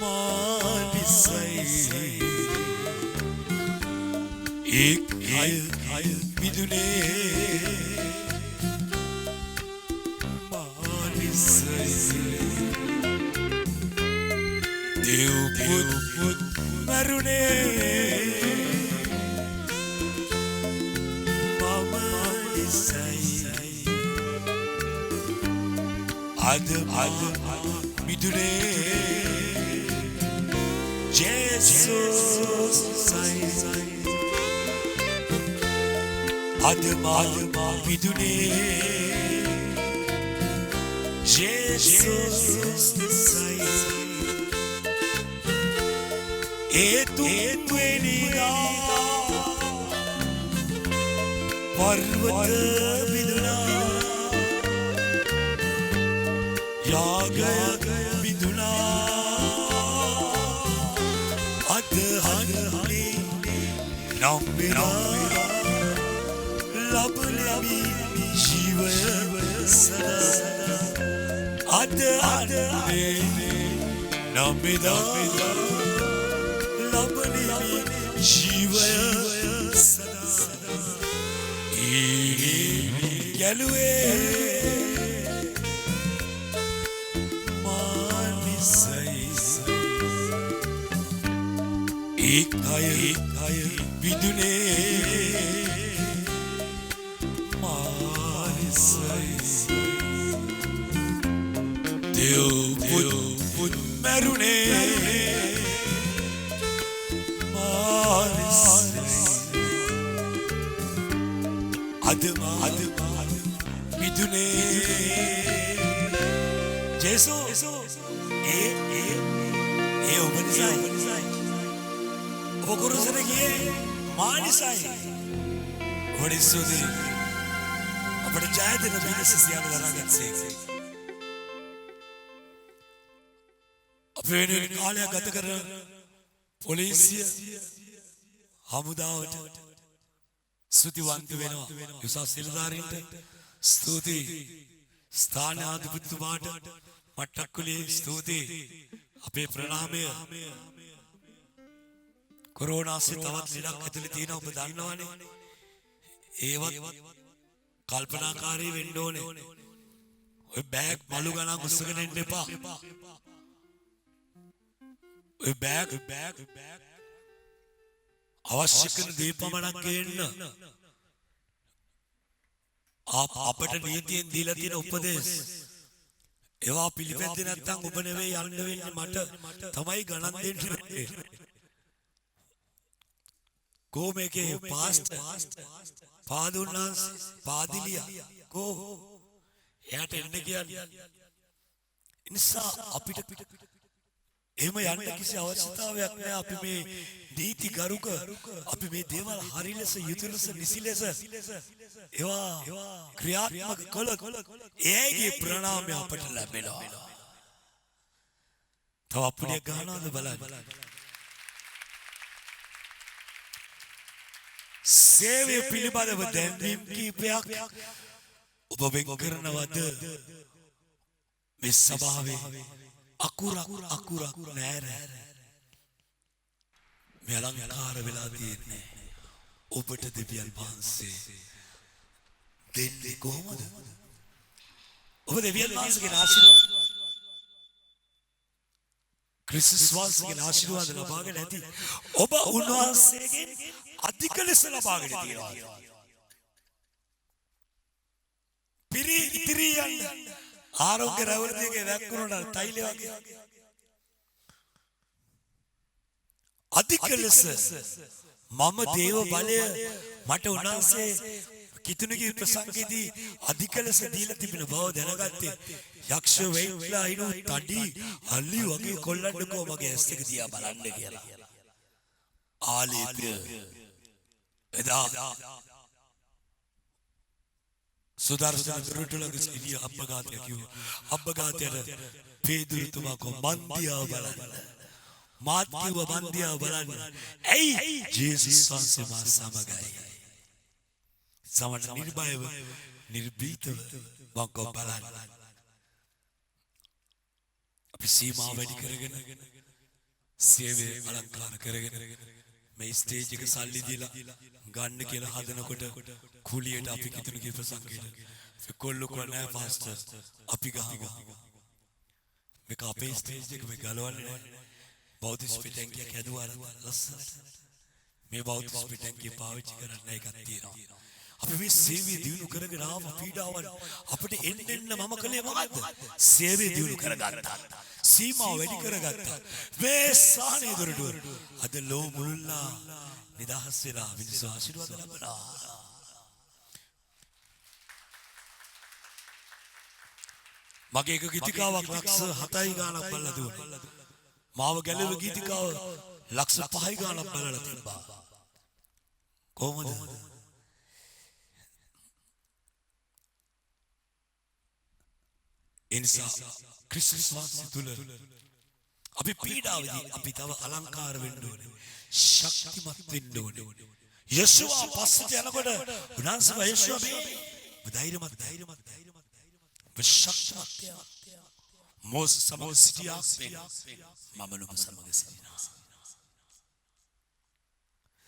මානිසයි එක් අය මිදුනේ මානිසයි දෙව් පුත් මරුනේ අද මිදුනේ ජේසුස් අද මිදුනේ ජේසුස් තුන්වෙනිදා පර්වත බිඳුනා යාගය බිඳුනා අදහන්නේ නම්බිනා ලබලෙමි ජීවය සදා අදහන්නේ නම්බිනා ලබලෙමි ජීවය සදා ගැලුවේ ඒකය විදුනේ මානිසයි දෙව් පුත් මැරුණේ මානිසයි අද විදුනේ ජේසු ඒ ඔබ නිසායි ඔබ කුරුසට ගියේ මා නිසායි ඔබට ස්තුතියි අපට ජය දෙන පිණිස සියල්ල දරාගත්සේක අප වෙනුවෙන් කාලයක් ගත කරන පොලිසිය හමුදාවට ස්තුතිවන්ත වෙනවා යුසස් නිලධාරීන්ට ස්තුතියි ස්ථානාධිපතිතුමාට මට්ටක්කුලේ ස්තුතියි අපේ ප්‍රණාමය කොරෝනාසේ තවත් ලෙඩක් ඇතුලේ තියෙනවා ඔබ දන්නවනේ ඒවත් කල්පනාකාරී වෙන්න ඕනේ ඔය බෑග් මලු ගණන් උස්සගෙන ඉන්න එපා ඔය බෑග් අවශ්‍ය කරන දේ පමණක් ගේන්න අපට නීතියෙන් දීලා තියෙන උපදේශ ඒවා පිළිපැද්දේ නැත්නම් ඔබ නෙවෙයි යන්න වෙන්නේ මට තමයි ගණන් දෙන්න වෙන්නේ को में के पास्ट पादुन्नास पादिलिया को याट එන්න කියන්නේ ඉන්සා අපිට එහෙම යන්න කිසි අවශ්‍යතාවයක් නැහැ අපි මේ නීති ගරුක අපි මේ දේවල් හරි ලෙස යුතු ලෙස නිසි ලෙස ඒවා ක්‍රියාත්මක කළොත් ඒගේ ප්‍රණාමය අපට ලැබෙනවා තව අපුඩිය ගන්නවද බලන්න සේවය පිළිබඳව දැන්වීම් කීපයක් ඔබ වෙන් කරනවද මේ සභාවේ අකුරක් නෑර මේ අලංකාර වෙලා තියෙන්නේ ඔබට දෙවියන් වහන්සේ දෙන්නේ කොහොමද ඔබ දෙවියන් වහන්සේගේ ආශිර්වාද ක්‍රිස්තුස් වහන්සේගේ ආශිර්වාද ලබාගෙන ඇති ඔබ උන්වහන්සේගෙන් අධික ලෙස ලබාගෙන තියෙනවා පිරි ඉතිරි යන්න ආරෝග්‍ය රැවටීමේ වැක්කුණට තෛල වගේ අධික ලෙස මම දේව බලය මට උන්වහන්සේ කිතුණුගේ ප්‍රසංගයේදී අධික ලෙස දීලා තිබෙන බව දැනගත්තේ යක්ෂ වෙයිලා ඉනු තඩි අලි වගේ කොල්ලන්නකෝ මගේ ඇස් එක දිහා බලන්න කියලා ආලේපය එදා සුදර්ශන දුරටලක සිටිය අබ්බගාතය කිව්වා අබ්බගාතයට පේදුරුතුමා කො මන්දියාව බලන්න මාත් කිව්වා මන්දියාව බලන්න ඇයි ජේසුස් වහන්සේ මා සමගයි සමන නිර්භයව නිර්භීතව මං කො බලන්න අපි සීමා වැඩි කරගෙන සේවය අලංකාර කරගෙන මේ ස්ටේජ් එක සල්ලි දීලා ගන්න කියලා හදනකොට කුලියට අපි කිතුණුගේ ප්‍රසංගයට කොල්ලෝ කෝ නෑ පාස්ටර් අපි ගහමු මේක අපේ ස්ටේජ් එක මේ ගලවන්නේ නෑ බෞද්ධ ස්පිටැංකියක් හැදුවා ලස්සනට මේ බෞද්ධ ස්පිටැංකිය පාවිච්චි කරන්න එකක් තියෙනවා අපි මේ සේවය දිනු කරගෙන ආව පීඩාවන් අපිට එන්න මම කලේ මොකද්ද සේවය දිනු කරගත්තා සීමාව වැඩි කරගත්තා මේ සාහනේ දොරටුව අද ලෝ මුල්ලා නිදහස් වෙලා මිනිස්සු ආශිර්වාද ලබනවා මගේ එක ගීතිකාවක් ලක්ෂ 7යි ගානක් බලලා දුන්නා මාව ගැලව ගීතිකාව ලක්ෂ 5 ගාණක් බලලා තිබ්බා. කොහොමද? එනිසා ක්‍රිස්තුස් වහන්සේ තුල අපි පීඩාවේදී අපි තව අලංකාර වෙන්න ඕනේ. ශක්තිමත් වෙන්න ඕනේ. යේසුවා පස්සට යනකොට උන්වහන්සේ යේසුවා මේ ධෛර්යමත් ශක්තිමත් මොස් සමග සිටියා මම නුඹ සමග සිටිනවා.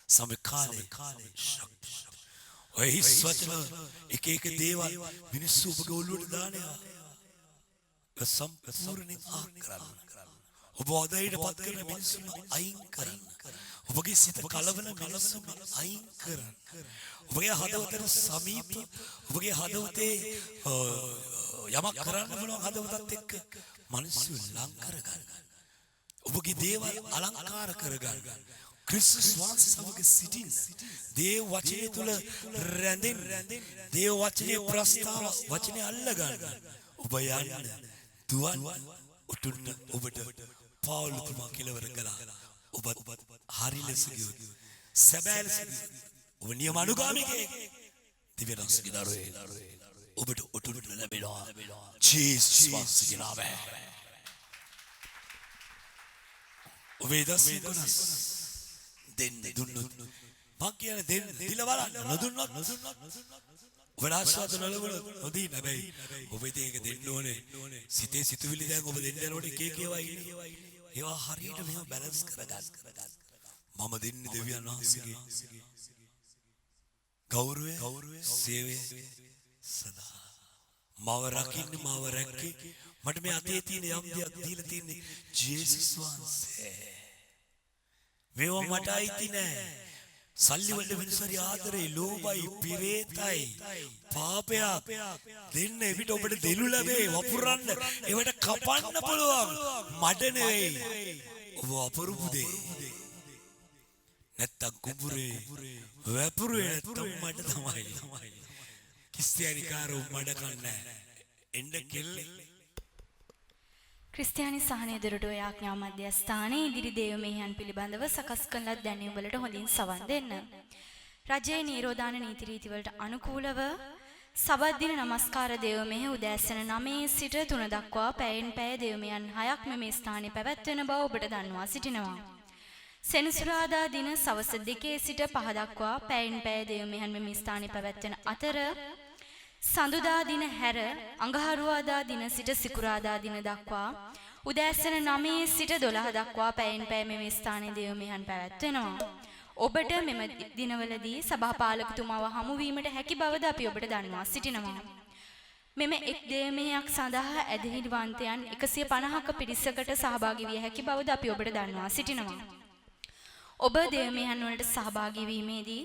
සමකාලේ ඔය හිස් වචන එක එක දේවල් මිනිස්සු ඔබගේ ඔළුවට දානවා. සම්පූර්ණයෙන් ආ කරන්න. ඔබ අදයිට පත් කරන මිනිස්සු අයින් කරන්න. ඔබගේ සිත කලබල මිනිස්සු අයින් කරන්න. ඔබගේ හදවතට සමීප ඔබගේ හදවතේ යමක් කරන්න පුළුවන් හදවතත් එක්ක මිනිස්සු ලං කරගන්න. ඔබගේ දේවල් අලංකාර කරගන්න. ක්‍රිස්තුස් වහන්සේ සමග සිටින්න. දේව වචනය තුල රැඳෙන්න. දේව වචනේ ප්‍රස්තාව වචනේ අල්ලගන්න. ඔබ යන්න දුවන් උතුන්න ඔබට පවුල් තුමා කෙලවර කළා. ඔබ හරි ලෙස ගියොත් සැබෑ ලෙස ඔබ නියම අනුගාමිකයෙක් දිව්‍යදාසගේ දරුවේ ඔබට උතුන්න ලැබෙනවා. ජේසුස් වහන්සේගේ නාමයෙන් ඔබේ දසිකනස් දෙන්න දුන්නොත් මං කියන්නේ දෙන්න දීලා බලන්න නොදුන්නොත් ඔබ ආශාද නොලබුණොත් නොදී නැබැයි ඔබ ඒක දෙන්න ඕනේ. සිතේ සිතුවිලි දැන් ඔබ දෙන්න යනකොට එක එක ඒවා ඉන්නේ. ඒවා හරියට මෙහෙම බැලන්ස් කරගන්න. මම දෙන්නේ දෙවියන් වහන්සේගේ ගෞරවය සේවය සදා. මව රකින්න මව රැක්කේ මට මේ අතේ තියෙන යම් දෙයක් දීලා තින්නේ ජේසුස් වහන්සේ. මේව මට අයිති නෑ. සල්ලි වලට මිනිස්සුරි ආදරේ ලෝභයි පිරේතයි පාපයක් දෙන්න එවිට ඔබට දෙනු ලැබේ වපුරන්න ඒවට කපන්න පුළුවන් මඩ නෙවෙයි ඔබ අපරුපු දෙ නැත්තම් කුඹුරේ වැපුරුවේ නැත්තම් මඩ තමයි ක්‍රිස්තියානිකාරෝ මඩ කන්නේ එන්න කෙල්ලේ ක්‍රිස්තියානි සහනය දොරටුව යාඥා මධ්‍යස්ථානයේ ඉදිරි දේව මෙහෙයන් පිළිබඳව සකස් කරන ලද දැනුම් වලට හොඳින් සවන් දෙන්න. රජයේ නිරෝධාන නීති රීති වලට අනුකූලව සබත් දින නමස්කාර දේව මෙහෙය උදෑසන 9 සිට 3 දක්වා පැයෙන් පැය දේව මෙහෙයන් 6ක් මේ ස්ථානයේ පැවැත්වෙන බව ඔබට දන්වා සිටිනවා. සෙනසුරාදා දින සවස 2 සිට 5 දක්වා පැයෙන් පැය දේව මෙහෙයන් මේ ස්ථානයේ පැවැත්වෙන අතර සඳුදා දින හැර අඟහරුවාදා දින සිට සිකුරාදා දින දක්වා උදෑසන 9 සිට 12 දක්වා පැයෙන් පැය මේ ස්ථානයේ දේව මෙහෙයන් පැවැත්වෙනවා. ඔබට මෙම දිනවලදී සභාපාලකතුමාව හමු වීමට හැකි බවද අපි ඔබට දන්වා සිටිනවා. මෙම එක් දේව මෙහෙයක් සඳහා ඇදහිලිවන්තයන් 150ක පිරිසකට සහභාගී විය හැකි බවද අපි ඔබට දන්වා සිටිනවා. ඔබ දේව මෙහෙයන් වලට සහභාගී වීමේදී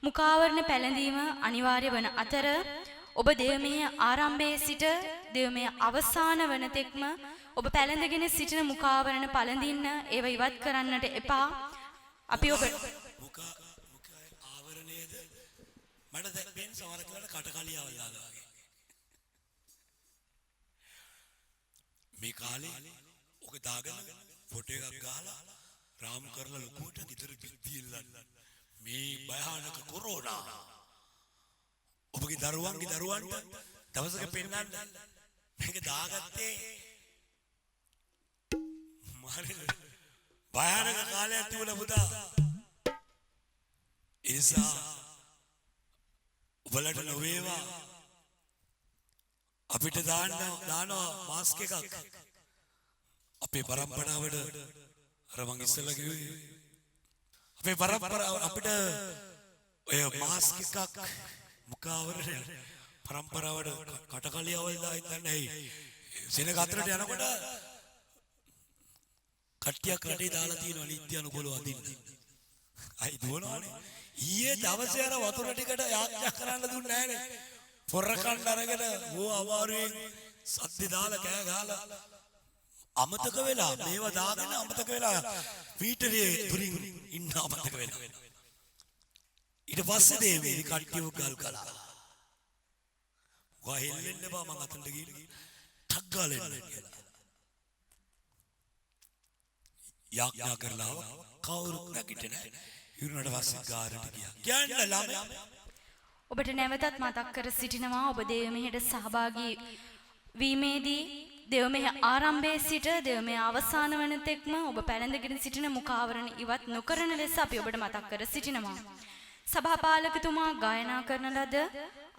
මුඛාවරණ පැළඳීම අනිවාර්ය වන අතර ඔබ දේව මෙහෙය ආරම්භයේ සිට දේව මෙහෙය අවසාන වන තෙක්ම ඔබ පැළඳගෙන සිටින මුඛාවරණ පළඳින්න ඒව ඉවත් කරන්නට එපා. අපි ඔබ ආවරණයේද මට දැන් සමහර කාලේ කටකලියාවල් දාලා වගේ මේ කාලේ ඔක දාගෙන ෆොටෝ එකක් ගහලා රාම් කරලා ලොකුවට ගෙදර පිටිල්ලන්න මේ භයානක කොරෝනා ඔබගේ දරුවන්ට දවසක පෙන්නන්න මේක දාගත්තේ මාරේ භයානක කාලයක් තිබුණා පුතා. ඒ නිසා ඔබලට නොවේවා අපිට දානවා මාස්ක් එකක් අපේ පරම්පරාවට අර මං ඉස්සෙල්ලා කිව්වේ අපේ පරම්පරාව අපිට ඔය මාස්ක් එකක් මුඛාවරණය පරම්පරාවට කටකලියවල් දායි නැහැ. සෙනග අතරට යනකොට කට්ටියක් රටේ දාලා තියෙනවා නිත්‍ය අනුකූලව අදින්න. අයි දුවනවානේ. ඊයේ දවසේ අර වතුර ටිකට යාත්‍රා කරන්න දුන්නේ නැහනේ. පොරකන් අරගෙන ඕ අමාරුවෙන් සද්ද දාලා කෑ ගහලා අමතක වෙලා මේවා දාගෙන අමතක වෙලා පීටරේ දුරින් ඉන්න අමතක වෙලා. ඊට පස්සේ දේවි කට්ටියව ගල් කළා. වහෙල්ලෙන්න බා මං අතට ගිහින් ටක් ගාලා එන්න කියලා. යාඥා කරලා කවුරුත් නැගිටින්නේ නැහැ. ඉරුණට පස්සේ ගාරට ගියා. කියන්න ළමයා ඔබට නැවතත් මතක් කර සිටිනවා ඔබ දේව මෙහෙට සහභාගී වීමේදී දේව මෙහෙ ආරම්භයේ සිට දේව මෙහෙ අවසාන වන තෙක්ම ඔබ පැලඳගෙන සිටින මුඛාවරණ ඉවත් නොකරන ලෙස අපි ඔබට මතක් කර සිටිනවා. සභාපාලකතුමා ගායනා කරන ලද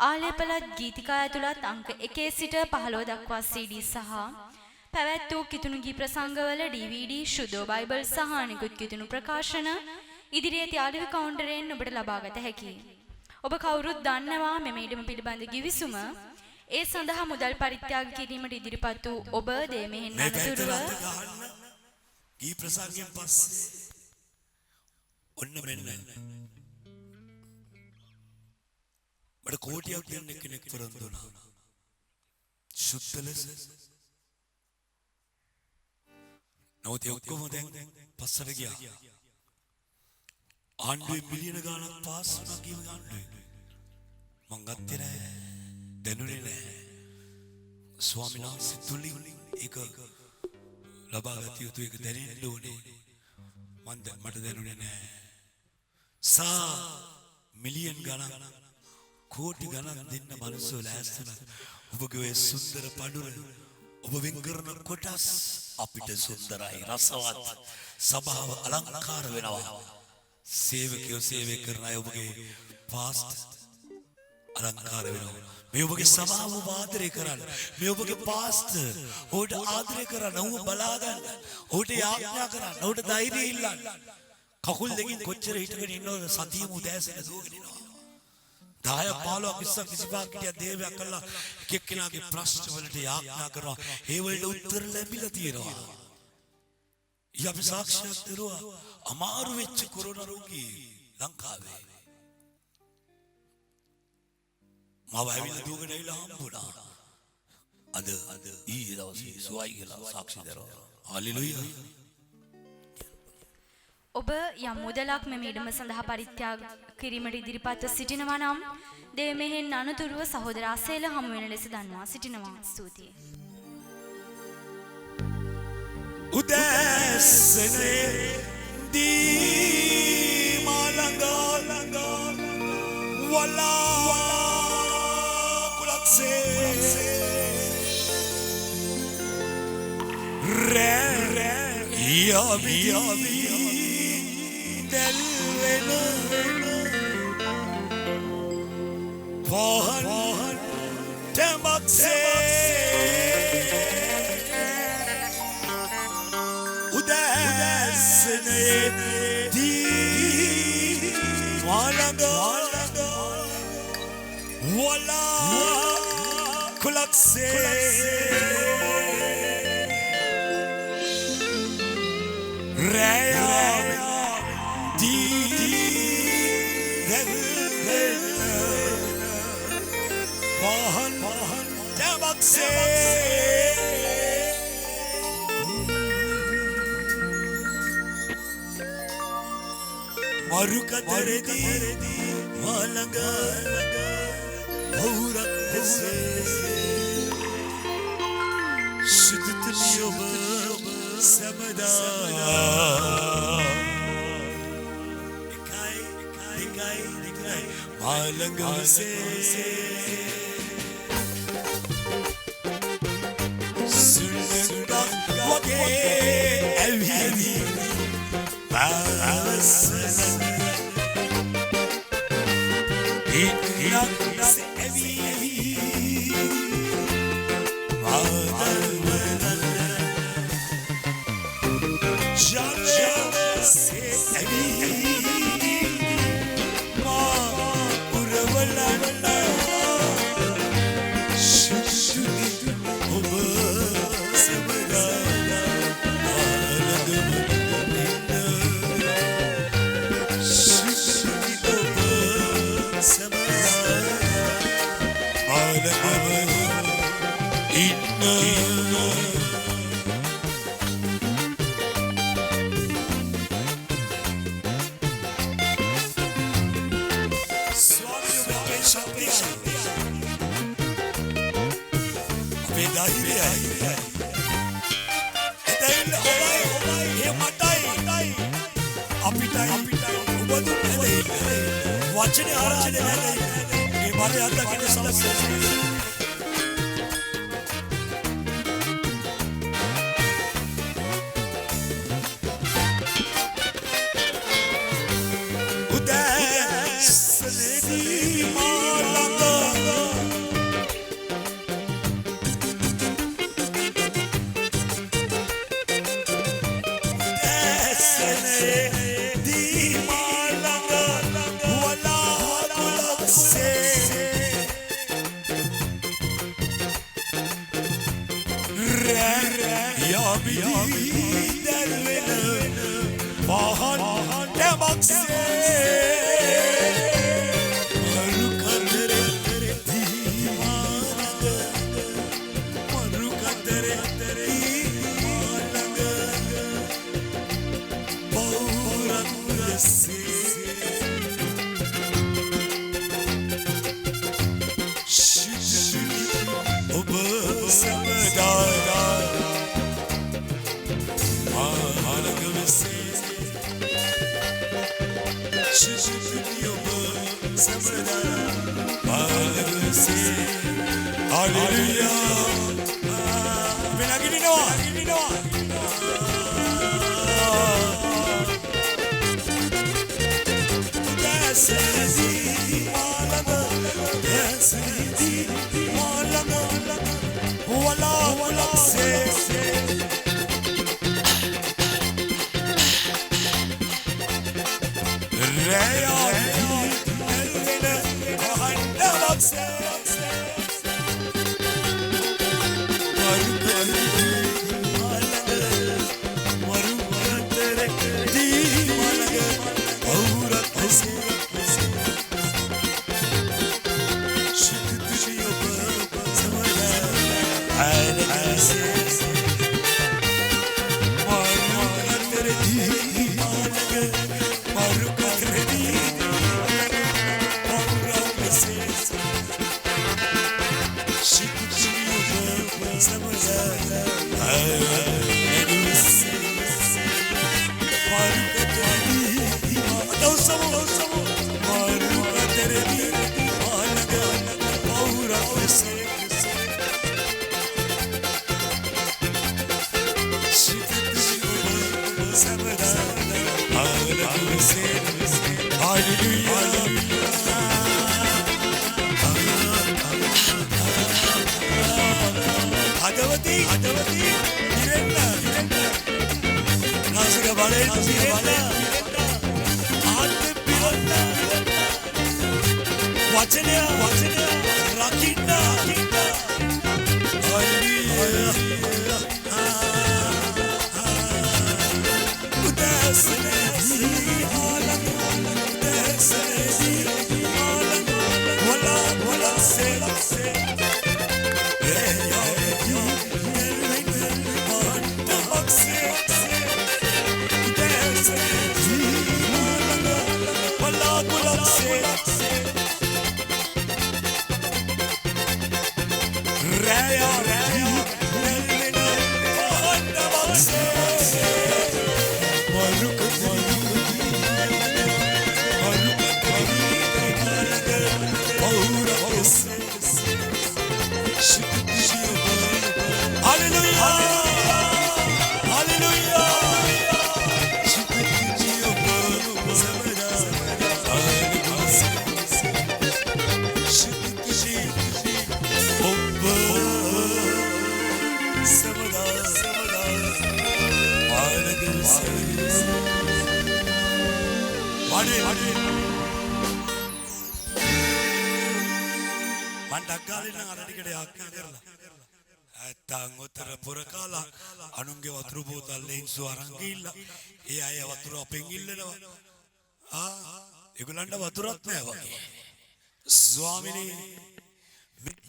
ආලේපලත් ගීතිකා ඇතුළත් අංක 1 සිට 15 දක්වා CD සහ පැවැත් වූ කිතුණු ගී ප්‍රසංගවල DVD ශුද්ධ බයිබල් සහ අනිකුත් කිතුණු ප්‍රකාශන ඉදිරියේ ත්‍යාලිවි කවුන්ටරයෙන් ඔබට ලබාගත හැකියි. ඔබ කවුරුත් දන්නවා මෙම ඉඩම පිළිබඳ ගිවිසුම ඒ සඳහා මුදල් පරිත්‍යාග කිරීමට ඉදිරිපත් වූ ඔබ දේ මෙහෙන් අනතුරුව ගී ප්‍රසංගයෙන් පස්සේ ඔන්න මෙන්න මට කෝටියක් දෙන්න කෙනෙක් වරන් දුනා. සුද්ධ ලෙස නෝතේ ඔක්කොම දැන් පස්සට ගියා. ආණ්ඩුවේ මිලියන ගාණක් පාස් වුණා කියව ආණ්ඩුවේ. මං ගත්තේ නෑ. දැනුනේ නෑ. ස්වාමීන් වහන්සේ තුලින් ඒක ලබා ගත යුතු එක දැනෙන්න ඕනේ. මට දැනුනේ නෑ. මිලියන් ගණන් කෝටි ගණන් දෙන්න මනුස්සෝ ලෑස්තිලා. ඔබගේ ඔය සුන්දර පඩුර ඔබ වෙන් කරන කොටස් අපිට සුන්දරයි රසවත් සභාව අලංකාර වෙනවා. සේවකයෝ සේවය කරන අය ඔබගේ පාස්ට් අලංකාර වෙනවා. මේ ඔබගේ සභාව ආදරය කරන්න. මේ ඔබගේ පාස්ට් ඔබට ආදරය කරන්න. ඔබ බලා ගන්න. ඔබට යාඥා කරන්න. ඔබට ධෛර්යය ඉල්ලන්න. කකුල් දෙකින් කොච්චර හිටගෙන ඉන්නවද සතියම උදෑසන දුවගෙන ඉනවා. 10 15 20 කිසිපාක් කිය දේවයක් කළා එක එක්කෙනාගේ ප්‍රශ්න වලට යාඥා කරනවා. ඒ වලට උත්තර ලැබිලා තියෙනවා. අපි සාක්ෂියක් දරුවා අමාරු වෙච්ච කොරෝනා රෝගී ලංකාවේ මාව ඇවිල්ලා දුවගෙන ඇවිල්ලා හම්බුණා. අද ඊයේ දවසේ සුවයි කියලා සාක්ෂි දරුවා. හalleluya. ඔබ යම් මුදලක් මෙම ඉඩම සඳහා පරිත්‍යාග කිරීමට ඉදිරිපත්ව සිටිනවා නම් දේව මෙහෙන් අනතුරුව සහෝදර අසේල හමු වෙන ලෙස දන්වා සිටිනවා. ස්තුතියි. උදෑසනේ දී මලඟ වලා කුලක්සේ රෑ යවි දැල්වෙන පහන් තැමක්සේ උදෑසනේ දී මලඟ වලා කුලක්සේ රෑ දී දැල්වෙන පහන් තැමක්සේ මරුකතරදී මලඟ වහුරක් දෙසේ සුදුතුනි ඔබ සමදා එකයි මලඟ වසේ සුල්ලක් වගේ ඇවිදි පාසන ඉන්නක් ඇවි මාදල්වනල ජලසේ ඇවි මා උරවලන්න ශුශුනි ඔබ සමදා ආලගම Pedahiri ay. Ito yung obay, mata වචනේ ආරාධනය කරයි මේ බලය අත්දකින්න සමස්ත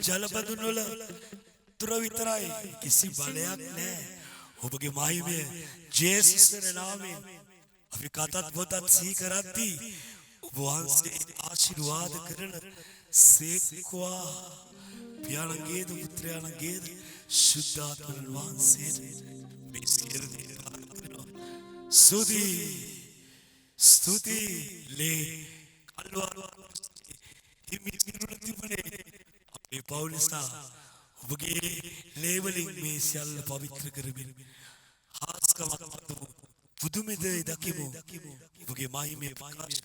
ජලබඳුන් වල තුර විතරයි කිසි බලයක් නැහැ. ඔබගේ මහිමය ජේසුස්ගේ නාමයෙන් අපි කතත් පොතත් සිහි කරද්දී ඔබ වහන්සේ ආශිර්වාද කරන සේක්වා පියාණන්ගේද පුත්‍රයාණන්ගේද සුද්ධාත්මයන් වහන්සේට මේ සියලු දේ කරනවා. ස්තුති ලේ අල්වා හිමිරුණ තිබුණේ අපේ පෞලසා ඔබගේ ලේවලින් මේ සියල්ල පවිත්‍ර කරමින් හාස්කමක් මතුමු පුදුමෙද දකිමු ඔබගේ මහිමේ ප්‍රකාශ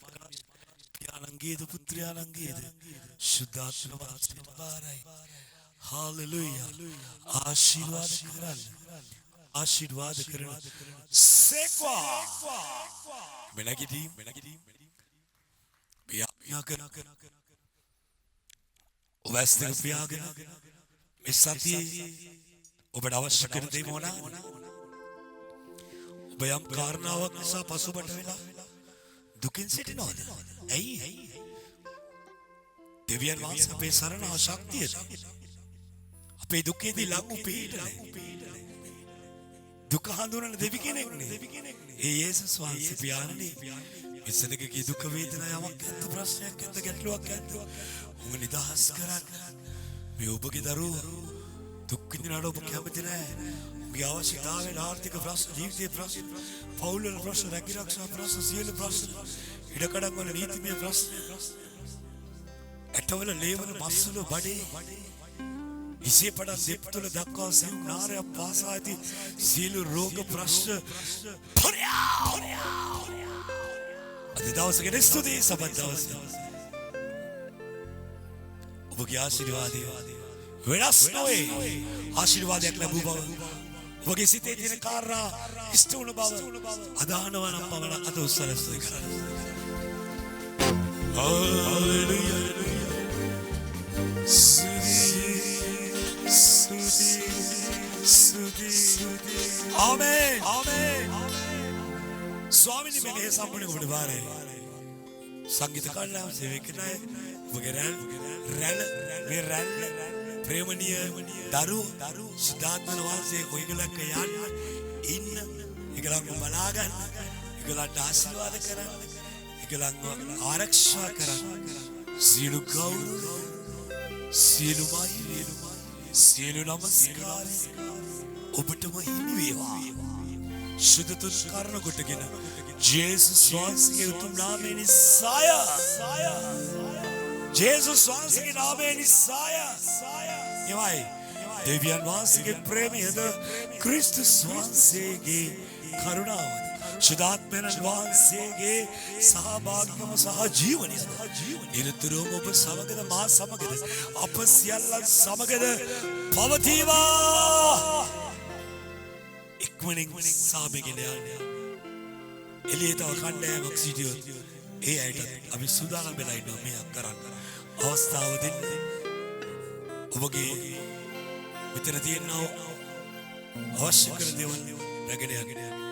පියාණන්ගේද පුත්‍රයාණන්ගේද සුද්ධාත්ම වාසයට බාරයි හාලෙලූයා ආශිර්වාද කරන සේක්වා මෙනගිටීම් පියාඥා කර ඔබ ඇස් දෙක පියාගෙන මේ සතියේ ඔබට අවශ්‍ය කරන දේ මොනවා ඔබ යම් කාරණාවක් නිසා පසුබට වෙලා දුකින් සිටිනවද ඇයි දෙවියන් වහන්සේ අපේ සරණ ශක්තියද අපේ දුකේදී ලඟු පිහිටනේ දුක හඳුනන දෙවි කෙනෙක් නේ ඒ යේසුස් වහන්සේ පියාණනි මෙසදකගේ දුක වේදනා යමක් ඇත්ත ප්‍රශ්නයක් ඇත්ත ගැටලුවක් ඇත්ත ඔබ නිදහස් කරන්න මේ ඔබගේ දරුවෝ දුක් විඳිනවට ඔබ කැමති නැහැ ඔබගේ අවශ්‍යතාවය ආර්ථික ප්‍රශ්න ජීවිතයේ ප්‍රශ්න පෞල් වල ප්‍රශ්න රැකිරක්ෂා ප්‍රශ්න සියලු ප්‍රශ්න ඉඩකඩම් වල නීතිමය ප්‍රශ්න ඇටවල ලේවල මස්වල බඩේ ඉසේ පඩ දෙප්තුල දක්වා සෙව් නාරය පාසා ඇති සියලු රෝග ප්‍රශ්න අද දවසකට ස්තුතියි සබත් දවස ඔබගේ ආශිර්වාදය වෙනස් නොවේ ආශිර්වාදයක් ලැබූ බව ඔබගේ සිතේ තියෙන කාරණා ඉෂ්ට වුණ බව අදහනවා නම් පමණ අත උස්සලා ස්තුති කරන්න හalleluya ආමේන් ස්වාමීනි මෙලේ සම්පූර්ණ ඔබට වාරේ සංගීත කණ්ඩායම සේවක ණය ඔබගේ රැළ ප්‍රේමණීය දරු සිතාත්මන වාසයේ ඔයගලක යන්න ඉන්න ඒගලන්ව බලා ගන්න ඒගලන්ට ආශිර්වාද කරන්න ඒගලන්ව ආරක්ෂා කරන්න සියලු ගෞරව සියලු මහිමය සියලු නමස්කාර ඔබටම හිමි වේවා සුදුතුන් කරන කොටගෙන ජේසුස් වහන්සේගේ උතුම් නාමයෙන් නිසාය ජේසුස් වහන්සේගේ නාමයෙන් නිසාය එවයි දෙවියන් වහන්සේගේ ප්‍රේමයද ක්‍රිස්තුස් වහන්සේගේ කරුණාවද සුදාත්මයන් වහන්සේගේ සහභාගීකම සහ ජීවනය නිරතුරුවම ඔබ සමගද මා සමගද අප සියල්ලන් සමගද පවතිවා ඉක්මනින් සාබෙගෙන යන්න එළියේ තව කණ්ඩායමක් සිටියොත් ඒ අයට අපි සූදානම් වෙලා ඉන්නවා මේක කරන්න අවස්ථාව දෙන්න ඔබගේ මෙතන තියෙන අවශ්‍ය කරන දේවල් රැගෙන යන්න